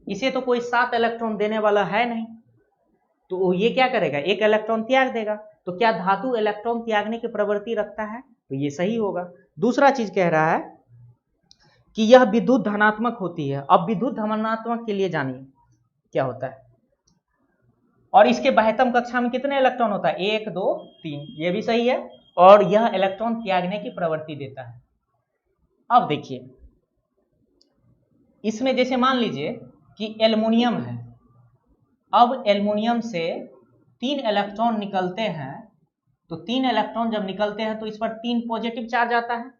इसे तो कोई 7 इलेक्ट्रॉन देने वाला है नहीं, तो ये क्या करेगा, 1 इलेक्ट्रॉन त्याग देगा। तो क्या धातु इलेक्ट्रॉन त्यागने की प्रवृत्ति रखता है, तो ये सही होगा। दूसरा चीज कह रहा है कि यह विद्युत धनात्मक होती है। अब विद्युत धनात्मक के लिए जानिए क्या होता है। और इसके बाह्यतम कक्षा में कितने इलेक्ट्रॉन होता है, 1 2 3, ये भी सही है। और यह इलेक्ट्रॉन त्यागने की प्रवृत्ति देता है। अब देखिए इसमें जैसे मान लीजिए कि एल्युमिनियम है, अब एल्युमिनियम से 3 इलेक्ट्रॉन निकलते हैं, तो 3 इलेक्ट्रॉन जब निकलते हैं तो इस पर 3 पॉजिटिव चार्ज आता है।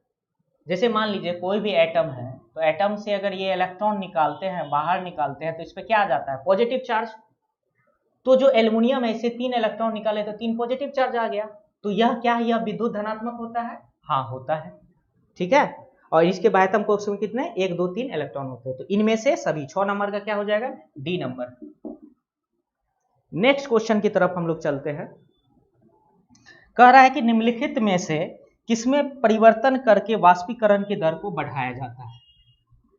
जैसे मान लीजिए कोई भी एटम है, तो एटम से अगर ये इलेक्ट्रॉन निकालते हैं, बाहर निकालते हैं, तो इस पर क्या आ जाता है, पॉजिटिव चार्ज। तो जो एल्युमिनियम है, इससे 3 इलेक्ट्रॉन निकाले तो 3 पॉजिटिव चार्ज आ गया। तो यह क्या है, यह विद्युत धनात्मक होता है, हाँ होता है, ठीक है। और इसके बाह्यतम कक्ष में कितने, 1 2 3 इलेक्ट्रॉन होते हैं। तो इनमें से सभी 6 नंबर का क्या हो जाएगा, डी नंबर। नेक्स्ट क्वेश्चन की तरफ हम लोग चलते हैं। कह रहा है कि निम्नलिखित में से किसमें परिवर्तन करके वाष्पीकरण की दर को बढ़ाया जाता है।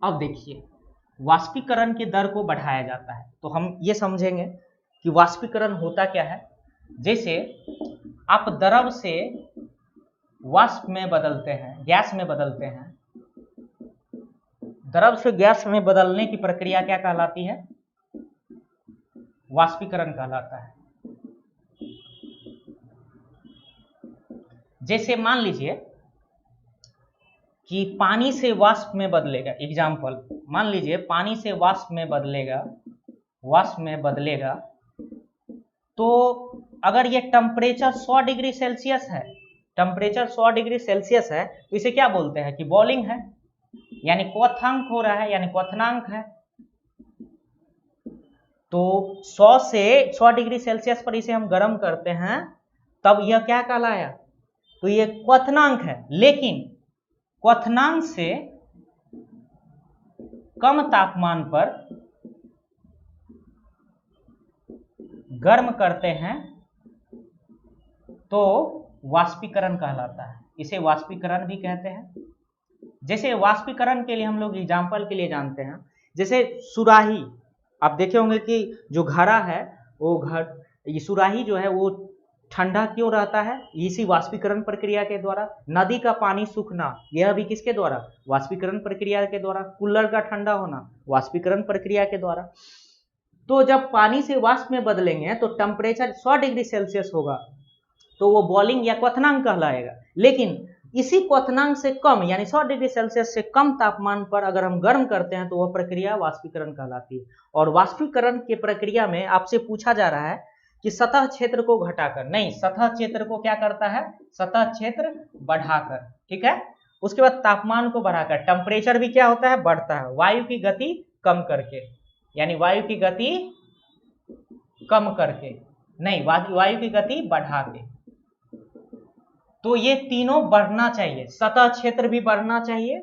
अब देखिए वाष्पीकरण की दर को बढ़ाया जाता है, तो हम ये समझेंगे कि वाष्पीकरण होता क्या है। जैसे आप द्रव से वाष्प में बदलते हैं, गैस में बदलते हैं, द्रव से गैस में बदलने की प्रक्रिया क्या कहलाती है, वाष्पीकरण कहलाता है। जैसे मान लीजिए कि पानी से वाष्प में बदलेगा, एग्जाम्पल मान लीजिए पानी से वाष्प में बदलेगा, तो अगर ये टेम्परेचर 100 डिग्री सेल्सियस है, टेम्परेचर 100 डिग्री सेल्सियस है, तो इसे क्या बोलते हैं कि बॉइलिंग है, यानी क्वथनांक हो रहा है, यानी क्वथनांक है। तो 100 से 100 डिग्री सेल्सियस पर इसे हम गर्म करते हैं, तब यह क्या कहलाया, तो ये क्वथनांक है। लेकिन क्वथनांक से कम तापमान पर गर्म करते हैं तो वाष्पीकरण कहलाता है, इसे वाष्पीकरण भी कहते हैं। जैसे वाष्पीकरण के लिए हम लोग एग्जाम्पल के लिए जानते हैं, जैसे सुराही, आप देखे होंगे कि जो घड़ा है वो ये सुराही जो है वो ठंडा क्यों रहता है, इसी वाष्पीकरण प्रक्रिया के द्वारा। नदी का पानी सूखना, यह भी किसके द्वारा, वाष्पीकरण प्रक्रिया के द्वारा। कूलर का ठंडा होना, वाष्पीकरण प्रक्रिया के द्वारा। तो जब पानी से वाष्प में बदलेंगे तो टेम्परेचर 100 डिग्री सेल्सियस होगा, तो वो बॉइलिंग या क्वथनांक कहलाएगा। लेकिन इसी क्वथनांक से कम, यानी 100 डिग्री सेल्सियस से कम तापमान पर अगर हम गर्म करते हैं तो वह प्रक्रिया वाष्पीकरण कहलाती है। और वाष्पीकरण की प्रक्रिया में आपसे पूछा जा रहा है कि सतह क्षेत्र को घटाकर, नहीं, सतह क्षेत्र को क्या करता है, सतह क्षेत्र बढ़ाकर, ठीक है। उसके बाद तापमान को बढ़ाकर, टेम्परेचर भी क्या होता है, बढ़ता है, वायु की गति कम करके, यानी वायु की गति कम करके, नहीं, वायु की गति बढ़ा के। तो ये तीनों बढ़ना चाहिए, सतह क्षेत्र भी बढ़ना चाहिए,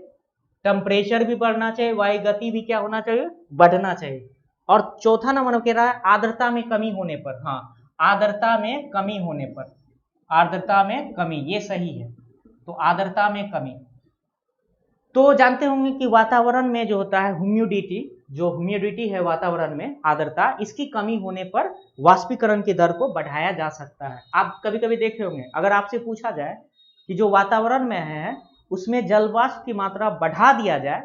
टेम्परेचर भी बढ़ना चाहिए, वायु गति भी क्या होना चाहिए, बढ़ना चाहिए। और चौथा नंबर कह रहा है आर्द्रता में कमी होने पर, हाँ, आर्द्रता में कमी होने पर, आर्द्रता में कमी, ये सही है। तो आर्द्रता में कमी, तो जानते होंगे कि वातावरण में जो होता है ह्यूमिडिटी, जो ह्यूमिडिटी है वातावरण में, आर्द्रता, इसकी कमी होने पर वाष्पीकरण की दर को बढ़ाया जा सकता है। आप कभी कभी देखे होंगे, अगर आपसे पूछा जाए कि जो वातावरण में है उसमें जल वाष्प की मात्रा बढ़ा दिया जाए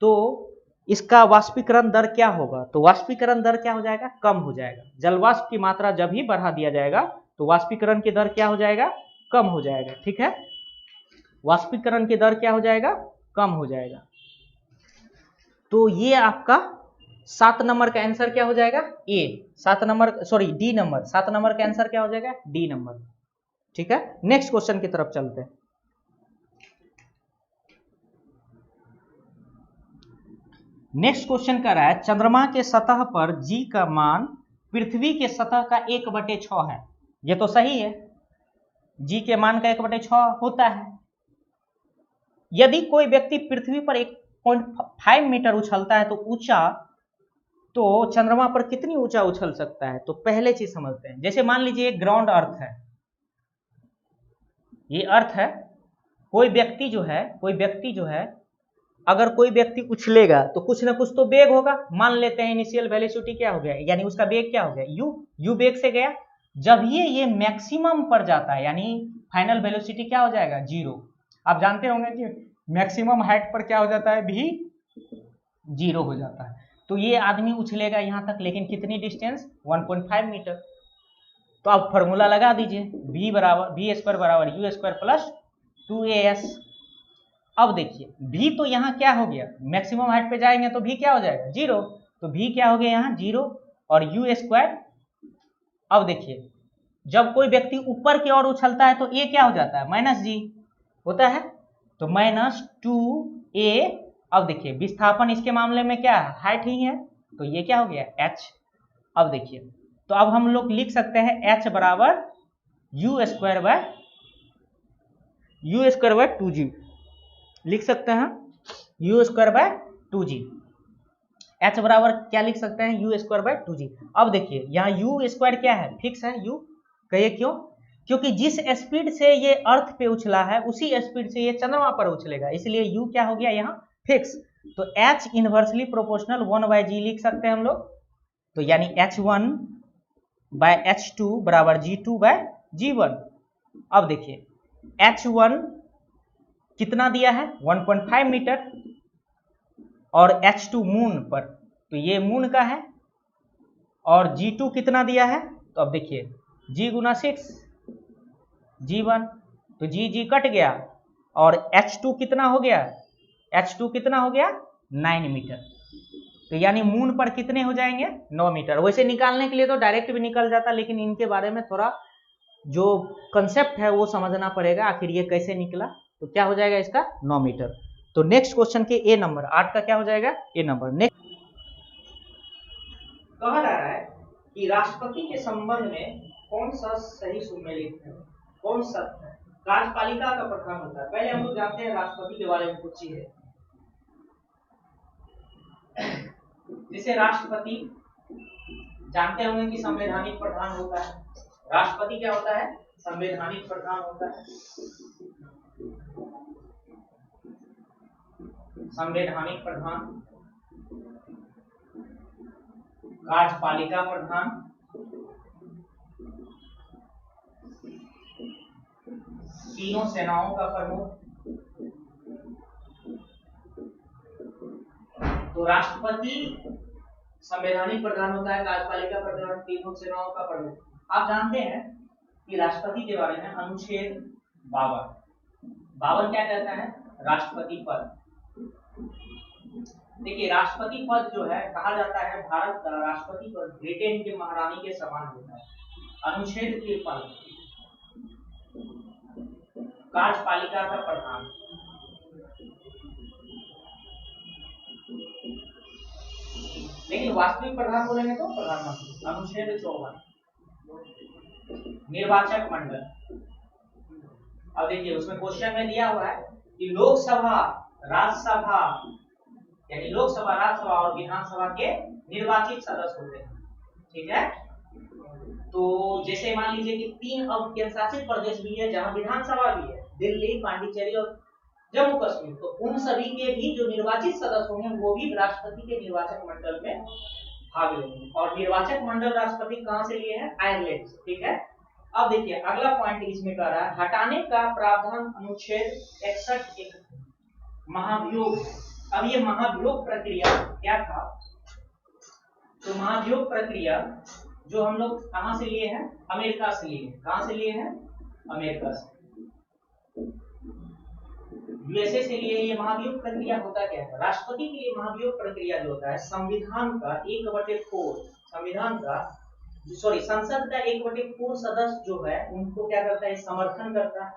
तो इसका वाष्पीकरण दर क्या होगा, तो वाष्पीकरण दर क्या हो जाएगा, कम हो जाएगा। जल वाष्प की मात्रा जब ही बढ़ा दिया जाएगा तो वाष्पीकरण की दर क्या हो जाएगा, कम हो जाएगा, ठीक है। वाष्पीकरण की दर क्या हो जाएगा, कम हो जाएगा। तो ये आपका 7 नंबर का आंसर क्या हो जाएगा, ए। 7 number, sorry, D number, 7 number का आंसर क्या हो जाएगा, डी नंबर, ठीक है। नेक्स्ट क्वेश्चन की तरफ चलते हैं। नेक्स्ट क्वेश्चन कर रहा है चंद्रमा के सतह पर जी का मान पृथ्वी के सतह का 1/6 है। ये तो सही है, जी के मान का 1/6 होता है। यदि कोई व्यक्ति पृथ्वी पर 1.5 मीटर उछलता है तो ऊंचा, तो चंद्रमा पर कितनी ऊंचा उछल सकता है? तो पहले चीज समझते हैं। जैसे मान लीजिए एक ग्राउंड अर्थ है, ये अर्थ है, कोई व्यक्ति जो है अगर कोई व्यक्ति उछलेगा तो कुछ ना कुछ तो वेग होगा। मान लेते हैं इनिशियल वेलोसिटी क्या हो गया, यानी उसका वेग क्या हो गया, यू वेग से गया। जब ये मैक्सिमम पर जाता है यानी फाइनल वेलोसिटी क्या हो जाएगा, 0। आप जानते होंगे कि मैक्सिमम हाइट पर क्या हो जाता है, भी 0 हो जाता है। तो ये आदमी उछलेगा यहां तक, लेकिन कितनी डिस्टेंस, 1.5 मीटर। तो आप फॉर्मूला लगा दीजिए, v स्क्वायर बराबर यू स्क्वायर प्लस 2as। अब देखिए v तो यहाँ क्या हो गया, मैक्सिमम हाइट पे जाएंगे तो v क्या हो जाएगा, 0। तो v क्या हो गया यहाँ 0 और यू स्क्वायर। अब देखिए जब कोई व्यक्ति ऊपर की ओर उछलता है तो a क्या हो जाता है, -g होता है, तो -2a। अब देखिए विस्थापन इसके मामले में क्या है, हाइट ही है, तो ये क्या हो गया h। अब देखिए तो अब हम लोग लिख सकते हैं h बराबर यू स्क्वायर बाय 2g लिख सकते हैं, you square by 2g। h बराबर क्या लिख सकते हैं, यू स्क्वायर बाय 2g। अब देखिए यहाँ यू स्क्वायर क्या है, फिक्स है यू। कहिए क्यों, क्योंकि जिस स्पीड से ये अर्थ पे उछला है उसी स्पीड से ये चंद्रमा पर उछलेगा, इसलिए यू क्या हो गया यहाँ फिक्स। तो h इनवर्सली प्रोपोर्शनल 1/g लिख सकते हैं हम लोग। तो यानी h1 बाय h2 बराबर g2 बाय g1। अब देखिए h1 कितना दिया है, 1.5 मीटर, और h2 मून पर, तो ये मून का है, और g2 कितना दिया है, तो अब देखिए g गुना 6 g1, तो g कट गया, और h2 कितना हो गया, h2 कितना हो गया 9 मीटर। तो यानी मून पर कितने हो जाएंगे, 9 मीटर। वैसे निकालने के लिए तो डायरेक्ट भी निकल जाता, लेकिन इनके बारे में थोड़ा जो कंसेप्ट है वो समझना पड़ेगा, आखिर ये कैसे निकला। तो क्या हो जाएगा इसका 9 मीटर। तो नेक्स्ट क्वेश्चन के ए नंबर 8 का क्या हो जाएगा, ए नंबर। नेक्स्ट कहा जा रहा है कि राष्ट्रपति के संबंध में कौन सा सही सुमेलित है, कौन सा है, कार्यपालिका का प्रधान होता है। पहले हम लोग जानते हैं राष्ट्रपति के बारे में कुछ चीजें। जिसे राष्ट्रपति जानते होंगे कि संवैधानिक प्रधान होता है। राष्ट्रपति क्या होता है, संवैधानिक प्रधान होता है। संवैधानिक प्रधान, कार्यपालिका प्रधान, तीनों सेनाओं का प्रमुख। तो राष्ट्रपति संवैधानिक प्रधान होता है, कार्यपालिका प्रधान, तीनों सेनाओं का प्रमुख। आप जानते हैं कि राष्ट्रपति के बारे में अनुच्छेद 52 क्या कहता है, राष्ट्रपति पद। देखिए राष्ट्रपति पद जो है कहा जाता है भारत का राष्ट्रपति पद ब्रिटेन के महारानी के समान होता है। अनुच्छेद 53 कार्यपालिका का प्रधान, लेकिन वास्तविक प्रधान बोलेंगे तो प्रधानमंत्री। अनुच्छेद 54 निर्वाचक मंडल। अब देखिए उसमें क्वेश्चन में दिया हुआ है कि लोकसभा, राज्यसभा, यानी लोकसभा, राज्यसभा और विधानसभा के निर्वाचित सदस्य होते हैं, ठीक है। तो जैसे मान लीजिए कि 3 अब केंद्र शासित प्रदेश भी है जहां विधानसभा भी है, दिल्ली, पांडिचेरी और जम्मू कश्मीर। तो उन सभी के भी जो निर्वाचित सदस्य होंगे वो भी राष्ट्रपति के निर्वाचक मंडल में भाग लेंगे। और निर्वाचक मंडल राष्ट्रपति कहां से लिए हैं, आयरलैंड से, ठीक है। अब देखिए अगला पॉइंट इसमें कह रहा है हटाने का प्रावधान अनुच्छेद 61 महाभियोग। अब ये महाभियोग प्रक्रिया क्या था, तो महाभियोग प्रक्रिया जो हम लोग कहां से लिए हैं, अमेरिका से लिए हैं। कहां से लिए हैं, अमेरिका से, यूएसए से लिए। ये महाभियोग प्रक्रिया होता क्या है, राष्ट्रपति के लिए महाभियोग प्रक्रिया जो होता है संविधान का 1/4, संविधान का संसद का 1/4 सदस्य जो है उनको क्या करता है, समर्थन करता है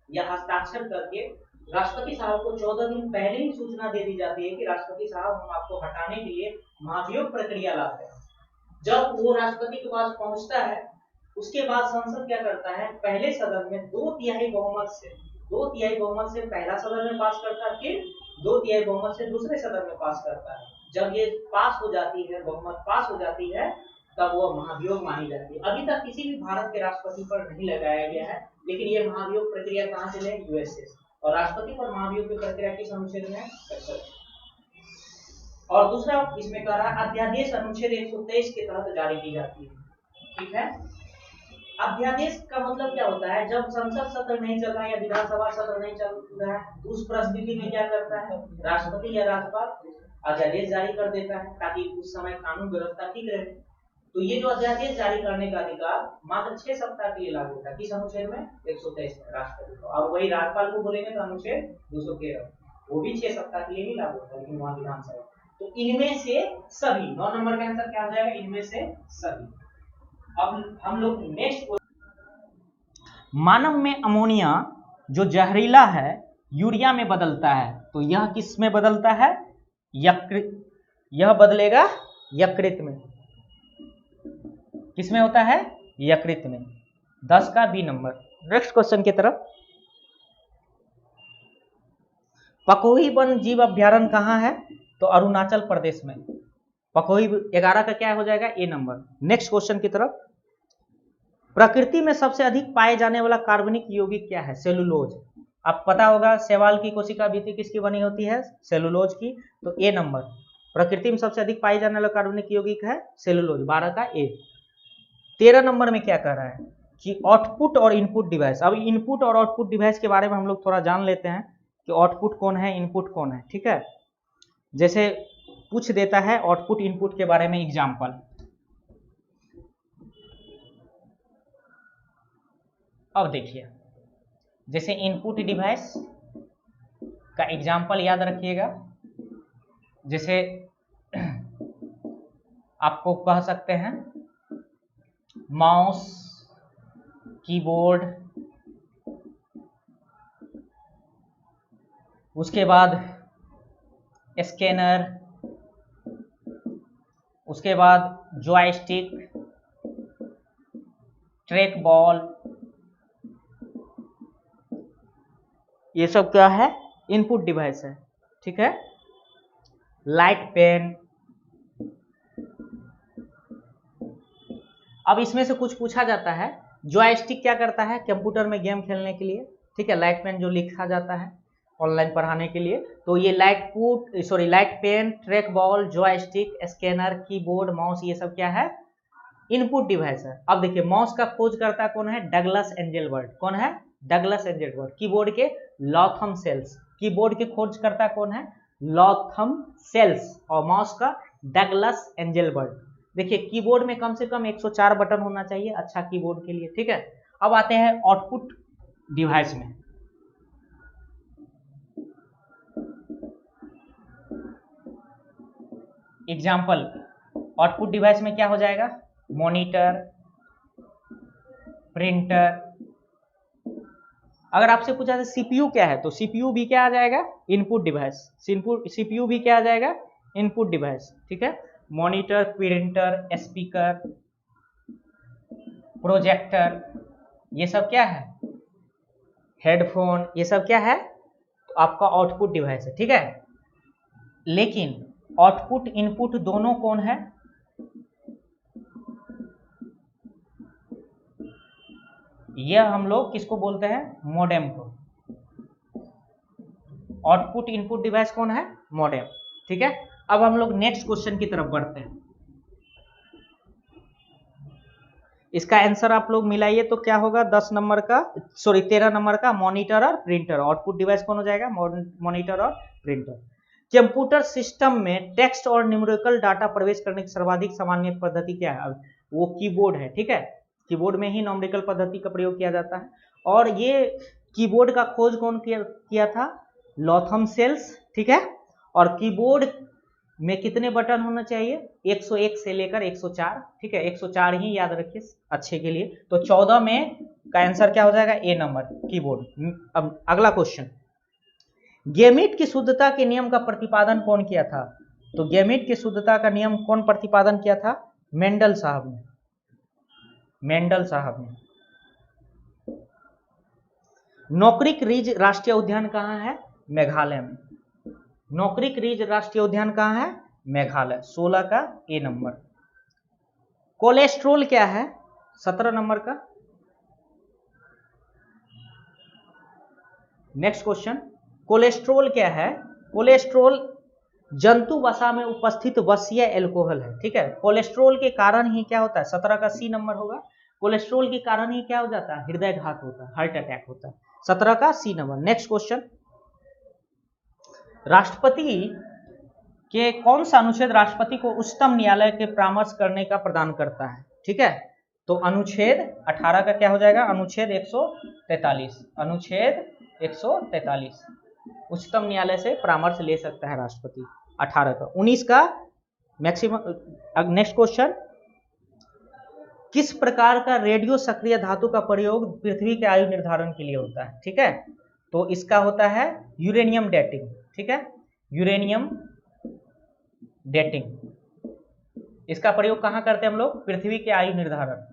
या हस्ताक्षर करके राष्ट्रपति साहब को 14 दिन पहले ही सूचना दे दी जाती है कि राष्ट्रपति साहब हम आपको हटाने के लिए महाभियोग प्रक्रिया लाते हैं। जब वो राष्ट्रपति के पास पहुंचता है उसके बाद संसद क्या करता है, पहले सदन में 2/3 बहुमत से पहला सदन में पास करता है, फिर 2/3 बहुमत से दूसरे सदन में पास करता है। जब ये पास हो जाती है, बहुमत पास हो जाती है, तब वो महाभियोग मानी जाती है। अभी तक किसी भी भारत के राष्ट्रपति पर नहीं लगाया गया है, लेकिन ये महाभियोग प्रक्रिया कहाँ से है, यूएस से। और राष्ट्रपति पर महाभियोग की प्रक्रिया किस अनुच्छेद में है, 61। और दूसरा इसमें कह रहा है अध्यादेश अनुच्छेद 123 के तहत जारी की जाती है। ठीक है, अध्यादेश का मतलब क्या होता है, जब संसद सत्र नहीं चल रहा है या विधानसभा सत्र नहीं चल रहा है, उस परिस्थिति में क्या करता है, राष्ट्रपति या राज्यपाल अध्यादेश जारी कर देता है, ताकि उस समय कानून व्यवस्था ठीक रहे। तो ये जो अध्यादेश जारी करने का अधिकार मात्र 6 सप्ताह के लिए लागू होता है। किस अनुच्छेद में, 123 में, राष्ट्रपति को। अब वही राज्यपाल को बोलेंगे तो अनुच्छेद 213, वो भी 6 सप्ताह के लिए ही लागू होता है, लेकिन वहां विधानसभा। तो इनमें से सभी, 9 नंबर का आंसर क्या हो जाएगा, इनमें से सभी। अब हम लोग नेक्स्ट, मानव में अमोनिया जो जहरीला है यूरिया में बदलता है, तो यह किस में बदलता है, यह बदलेगा यकृत में। किस में होता है, यकृत में। 10 का बी नंबर। नेक्स्ट क्वेश्चन की तरफ। पकोही वन जीव अभ्यारण्य कहाँ है, तो अरुणाचल प्रदेश में। पकोही 11 का क्या हो जाएगा, ए नंबर। नेक्स्ट क्वेश्चन की तरफ। प्रकृति में सबसे अधिक पाए जाने वाला कार्बनिक यौगिक क्या है, सेलुलोज। अब पता होगा शैवाल की कोशिका भित्ति किसकी बनी होती है, सेलुलोज की। तो ए नंबर, प्रकृति में सबसे अधिक पाए जाने वाला कार्बनिक यौगिक है सेलुलोज, 12 का ए। 13 नंबर में क्या कह रहा है कि आउटपुट और इनपुट डिवाइस। अब इनपुट और आउटपुट डिवाइस के बारे में हम लोग थोड़ा जान लेते हैं कि आउटपुट कौन है, इनपुट कौन है। ठीक है, जैसे पूछ देता है आउटपुट इनपुट के बारे में एग्जाम्पल। अब देखिए, जैसे इनपुट डिवाइस का एग्जाम्पल याद रखिएगा। जैसे आपको कह सकते हैं माउस, कीबोर्ड, उसके बाद स्कैनर, उसके बाद जॉयस्टिक, ट्रैक बॉल, ये सब क्या है, इनपुट डिवाइस है। ठीक है, लाइट पेन। अब इसमें से कुछ पूछा जाता है, जॉयस्टिक क्या करता है, कंप्यूटर में गेम खेलने के लिए। ठीक है, लाइट पेन जो लिखा जाता है ऑनलाइन पढ़ाने के लिए। तो ये light pen, track ball, joystick, scanner, keyboard, mouse, ये सब क्या है, इनपुट डिवाइस है। अब देखिए, माउस का खोजकर्ता कौन है, डगलस एंजेलबर्ट। कौन है, डगलस एंजेलबर्ट। कीबोर्ड के लॉथम सेल्स, कीबोर्ड के खोजकर्ता कौन है, लॉथम सेल्स। और माउस का डगलस एंजेलबर्ट। देखिए, कीबोर्ड में कम से कम 104 बटन होना चाहिए अच्छा कीबोर्ड के लिए। ठीक है, अब आते हैं आउटपुट डिवाइस में। एग्जाम्पल, आउटपुट डिवाइस में क्या हो जाएगा, मॉनिटर, प्रिंटर। अगर आपसे पूछा जाए सीपीयू क्या है, तो सीपीयू भी क्या आ जाएगा, इनपुट डिवाइस। सीपीयू भी क्या आ जाएगा, इनपुट डिवाइस। ठीक है, मॉनिटर, प्रिंटर, स्पीकर, प्रोजेक्टर, ये सब क्या है, हेडफोन, ये सब क्या है, तो आपका आउटपुट डिवाइस है। ठीक है, लेकिन आउटपुट इनपुट दोनों कौन है, यह हम लोग किसको बोलते हैं, मॉडेम को। आउटपुट इनपुट डिवाइस कौन है, मॉडेम। ठीक है, अब हम लोग नेक्स्ट क्वेश्चन की तरफ बढ़ते हैं। इसका आंसर आप लोग मिलाइए तो क्या होगा, 13 नंबर का मॉनिटर और प्रिंटर। आउटपुट डिवाइस कौन हो जाएगा, मॉनिटर और प्रिंटर। कंप्यूटर सिस्टम में टेक्स्ट और न्यूमेरिकल डाटा प्रवेश करने की सर्वाधिक सामान्य पद्धति क्या है, वो कीबोर्ड है। ठीक है, कीबोर्ड में ही न्यूमेरिकल पद्धति का प्रयोग किया जाता है। और ये कीबोर्ड का खोज कौन किया था, लॉथम सेल्स। ठीक है, और कीबोर्ड में कितने बटन होना चाहिए, 101 से लेकर 104। ठीक है, 104 ही याद रखिए अच्छे के लिए। तो 14 में का आंसर क्या हो जाएगा, ए नंबर, कीबोर्ड। अब अगला क्वेश्चन, गैमीट की शुद्धता के नियम का प्रतिपादन कौन किया था, तो गैमीट की शुद्धता का नियम कौन प्रतिपादन किया था, मेंडल साहब ने। मेंडल साहब ने। नौक्रिक रिज राष्ट्रीय उद्यान कहाँ है? मेघालय में। नौक्रिक रिज राष्ट्रीय उद्यान कहाँ है? मेघालय। 16 का ए नंबर। कोलेस्ट्रोल क्या है? 17 नंबर का। नेक्स्ट क्वेश्चन, कोलेस्ट्रोल क्या है? कोलेस्ट्रोल जंतु वसा में उपस्थित वसीय एल्कोहल है। ठीक है, कोलेस्ट्रोल के कारण ही क्या होता है? 17 का सी नंबर होगा। कोलेस्ट्रोल के कारण ही क्या हो जाता है? हृदय घात होता है, हार्ट अटैक होता है। 17 का सी नंबर। नेक्स्ट क्वेश्चन, राष्ट्रपति के कौन सा अनुच्छेद राष्ट्रपति को उच्चतम न्यायालय के परामर्श करने का प्रदान करता है? ठीक है, तो अनुच्छेद 18 का क्या हो जाएगा? अनुच्छेद 143। अनुच्छेद 143 उच्चतम न्यायालय से परामर्श ले सकता है राष्ट्रपति। 18 का। 19 का मैक्सिमम। नेक्स्ट क्वेश्चन, किस प्रकार का रेडियो सक्रिय धातु का प्रयोग पृथ्वी के आयु निर्धारण के लिए होता है? ठीक है, तो इसका होता है यूरेनियम डेटिंग। ठीक है, यूरेनियम डेटिंग। इसका प्रयोग कहां करते हैं हम लोग? पृथ्वी के आयु निर्धारण।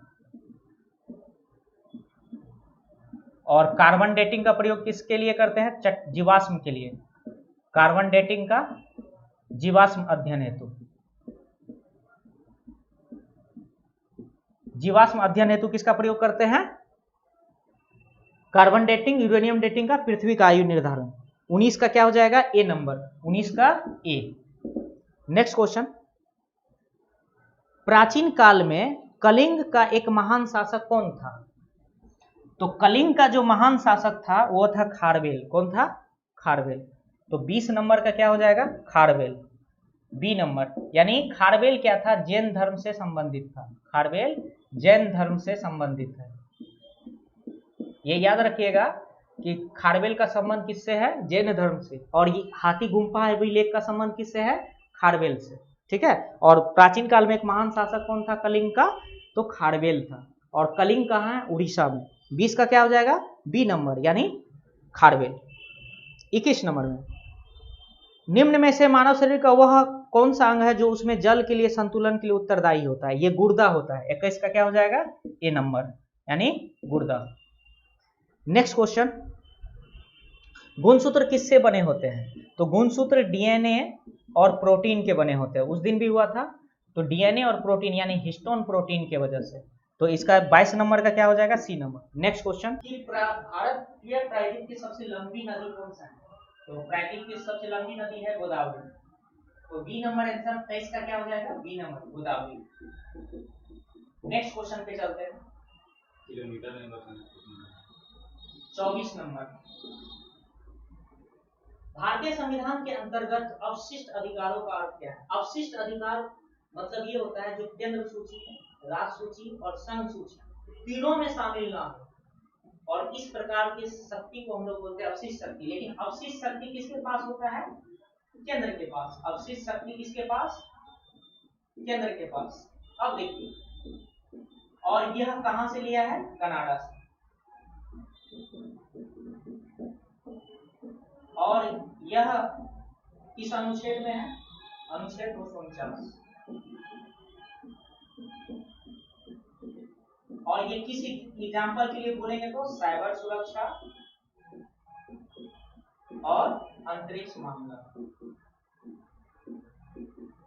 और कार्बन डेटिंग का प्रयोग किसके लिए करते हैं? जीवाश्म के लिए। कार्बन डेटिंग का जीवाश्म अध्ययन हेतु। जीवाश्म अध्ययन हेतु किसका प्रयोग करते हैं? कार्बन डेटिंग, यूरेनियम डेटिंग का पृथ्वी का आयु निर्धारण। 19 का क्या हो जाएगा? ए नंबर। 19 का ए। नेक्स्ट क्वेश्चन, प्राचीन काल में कलिंग का एक महान शासक कौन था? तो कलिंग का जो महान शासक था वो था खारवेल। कौन था? खारवेल। तो 20 नंबर का क्या हो जाएगा? खारवेल। B number. यानी खारवेल क्या था? जैन धर्म से संबंधित था। खारवेल जैन धर्म से संबंधित है। ये याद रखिएगा कि खारवेल का संबंध किससे है? जैन धर्म से। और ये हाथी गुम्फा अभिलेख का संबंध किससे है? खारवेल से। ठीक है, और प्राचीन काल में एक महान शासक कौन था कलिंग का? तो खारवेल था। और कलिंग कहाँ है? उड़ीसा में। 20 का क्या हो जाएगा? बी नंबर, यानी खारवेल। 21 नंबर में, निम्न में से मानव शरीर का वह कौन सा अंग है जो उसमें जल के लिए संतुलन के लिए उत्तरदायी होता है? ये गुर्दा होता है। 21 का क्या हो जाएगा? ए नंबर, यानी गुर्दा। नेक्स्ट क्वेश्चन, गुणसूत्र किससे बने होते हैं? तो गुणसूत्र डीएनए और प्रोटीन के बने होते हैं। उस दिन भी हुआ था। तो डीएनए और प्रोटीन यानी हिस्टोन प्रोटीन के वजह से। तो इसका 22 नंबर का क्या हो जाएगा? सी नंबर। नेक्स्ट क्वेश्चन, भारतीय प्रायद्वीप की सबसे लंबी नदी कौन सा है? तो प्रायद्वीप की सबसे लंबी नदी है गोदावरी। तो बी नंबर आंसर 23 का क्या हो जाएगा? B number, Godavari. Next question पे चलते हैं। किलोमीटर में बताना। 24 नंबर, भारतीय संविधान के अंतर्गत अवशिष्ट अधिकारों का अर्थ क्या है? अवशिष्ट अधिकार मतलब ये होता है जो केंद्र सूची, राज्य सूची और संघ सूची तीनों में शामिल ना हो। और इस प्रकार की शक्ति को हम लोग बोलते हैं अवशिष्ट शक्ति। लेकिन अवशिष्ट शक्ति किसके पास होता है? केंद्र के पास। अवशिष्ट शक्ति किसके पास? केंद्र के पास। अब देखिए, और यह कहां से लिया है? कनाडा से। और यह किस अनुच्छेद में है? अनुच्छेद 249। और ये किसी एग्जाम्पल के लिए बोलेंगे तो साइबर सुरक्षा और अंतरिक्ष मामला।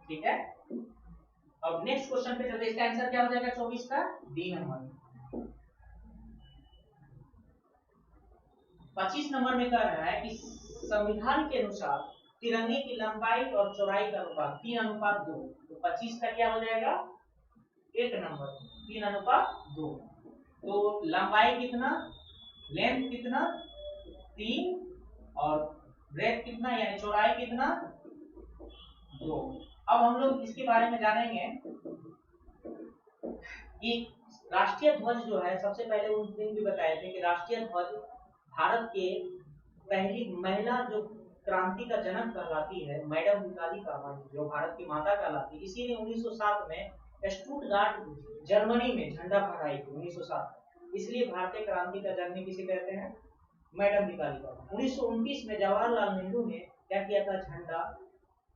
ठीक है, अब नेक्स्ट क्वेश्चन पे चलते हैं। इसका आंसर क्या हो जाएगा? 24 का डी नंबर। 25 नंबर में कह रहा है कि संविधान के अनुसार तिरंगे की लंबाई और चौड़ाई का अनुपात 3:2। तो 25 का क्या हो जाएगा? 1 नंबर, 3:2। तो लंबाई कितना, लेंथ कितना? 3, और ब्रेथ कितना यानी चौड़ाई कितना? 2। अब हम लोग इसके बारे में जानेंगे कि राष्ट्रीय ध्वज जो है, सबसे पहले उस दिन भी बताए थे कि राष्ट्रीय ध्वज भारत के पहली महिला जो क्रांति का जनक कहलाती है, मैडम मिताली कामा, जो भारत की माता कहलाती है। इसी ने 1907 में स्टुटगार्ट जर्मनी में झंडा फहराई थी 1907। इसलिए भारतीय क्रांति का जननी किसे कहते हैं? मैडम मिताली कामा। 1929 में जवाहरलाल नेहरू ने क्या किया था? झंडा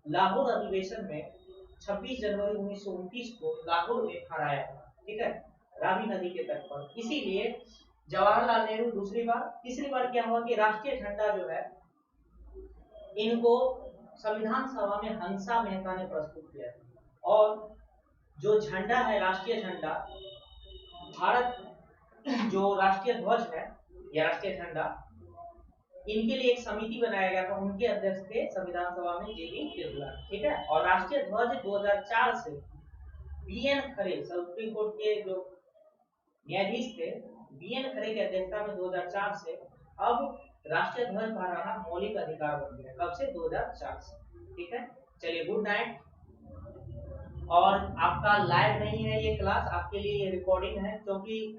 लाहौर अधिवेशन में 26 जनवरी 1929 को लाहौर में फहराया था। ठीक है, रावी नदी के तट पर। इसीलिए जवाहरलाल नेहरू दूसरी बार, तीसरी बार क्या हुआ कि राष्ट्रीय झंडा जो है इनको संविधान सभा में हंसा मेहता ने प्रस्तुत किया और जो झंडा है राष्ट्रीय झंडा, भारत जो राष्ट्रीय ध्वज है या राष्ट्रीय झंडा, इनके लिए एक समिति बनाया गया था, उनके अध्यक्ष थे संविधान सभा में जेबी बिरला, ठीक है। और राष्ट्रीय ध्वज 2004 से बीएन खरे, सुप्रीम कोर्ट के जो न्यायाधीश थे, बीएन खरे की अध्यक्षता में 2004 से अब राष्ट्रीय ध्वज फहराना मौलिक अधिकार बन गया। कब से? 2004 से, ठीक है। चलिए, गुड नाइट। और आपका लाइव नहीं है ये क्लास, आपके लिए ये रिकॉर्डिंग है, क्योंकि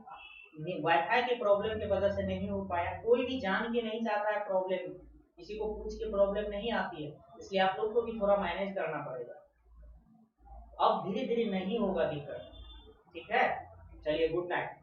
वाईफाई के प्रॉब्लम की वजह से नहीं हो पाया। कोई भी जान के नहीं चाहता है प्रॉब्लम, किसी को पूछ के प्रॉब्लम नहीं आती है, इसलिए आप लोग को भी थोड़ा मैनेज करना पड़ेगा। अब धीरे धीरे नहीं होगा दिक्कत, ठीक है। चलिए, गुड नाइट।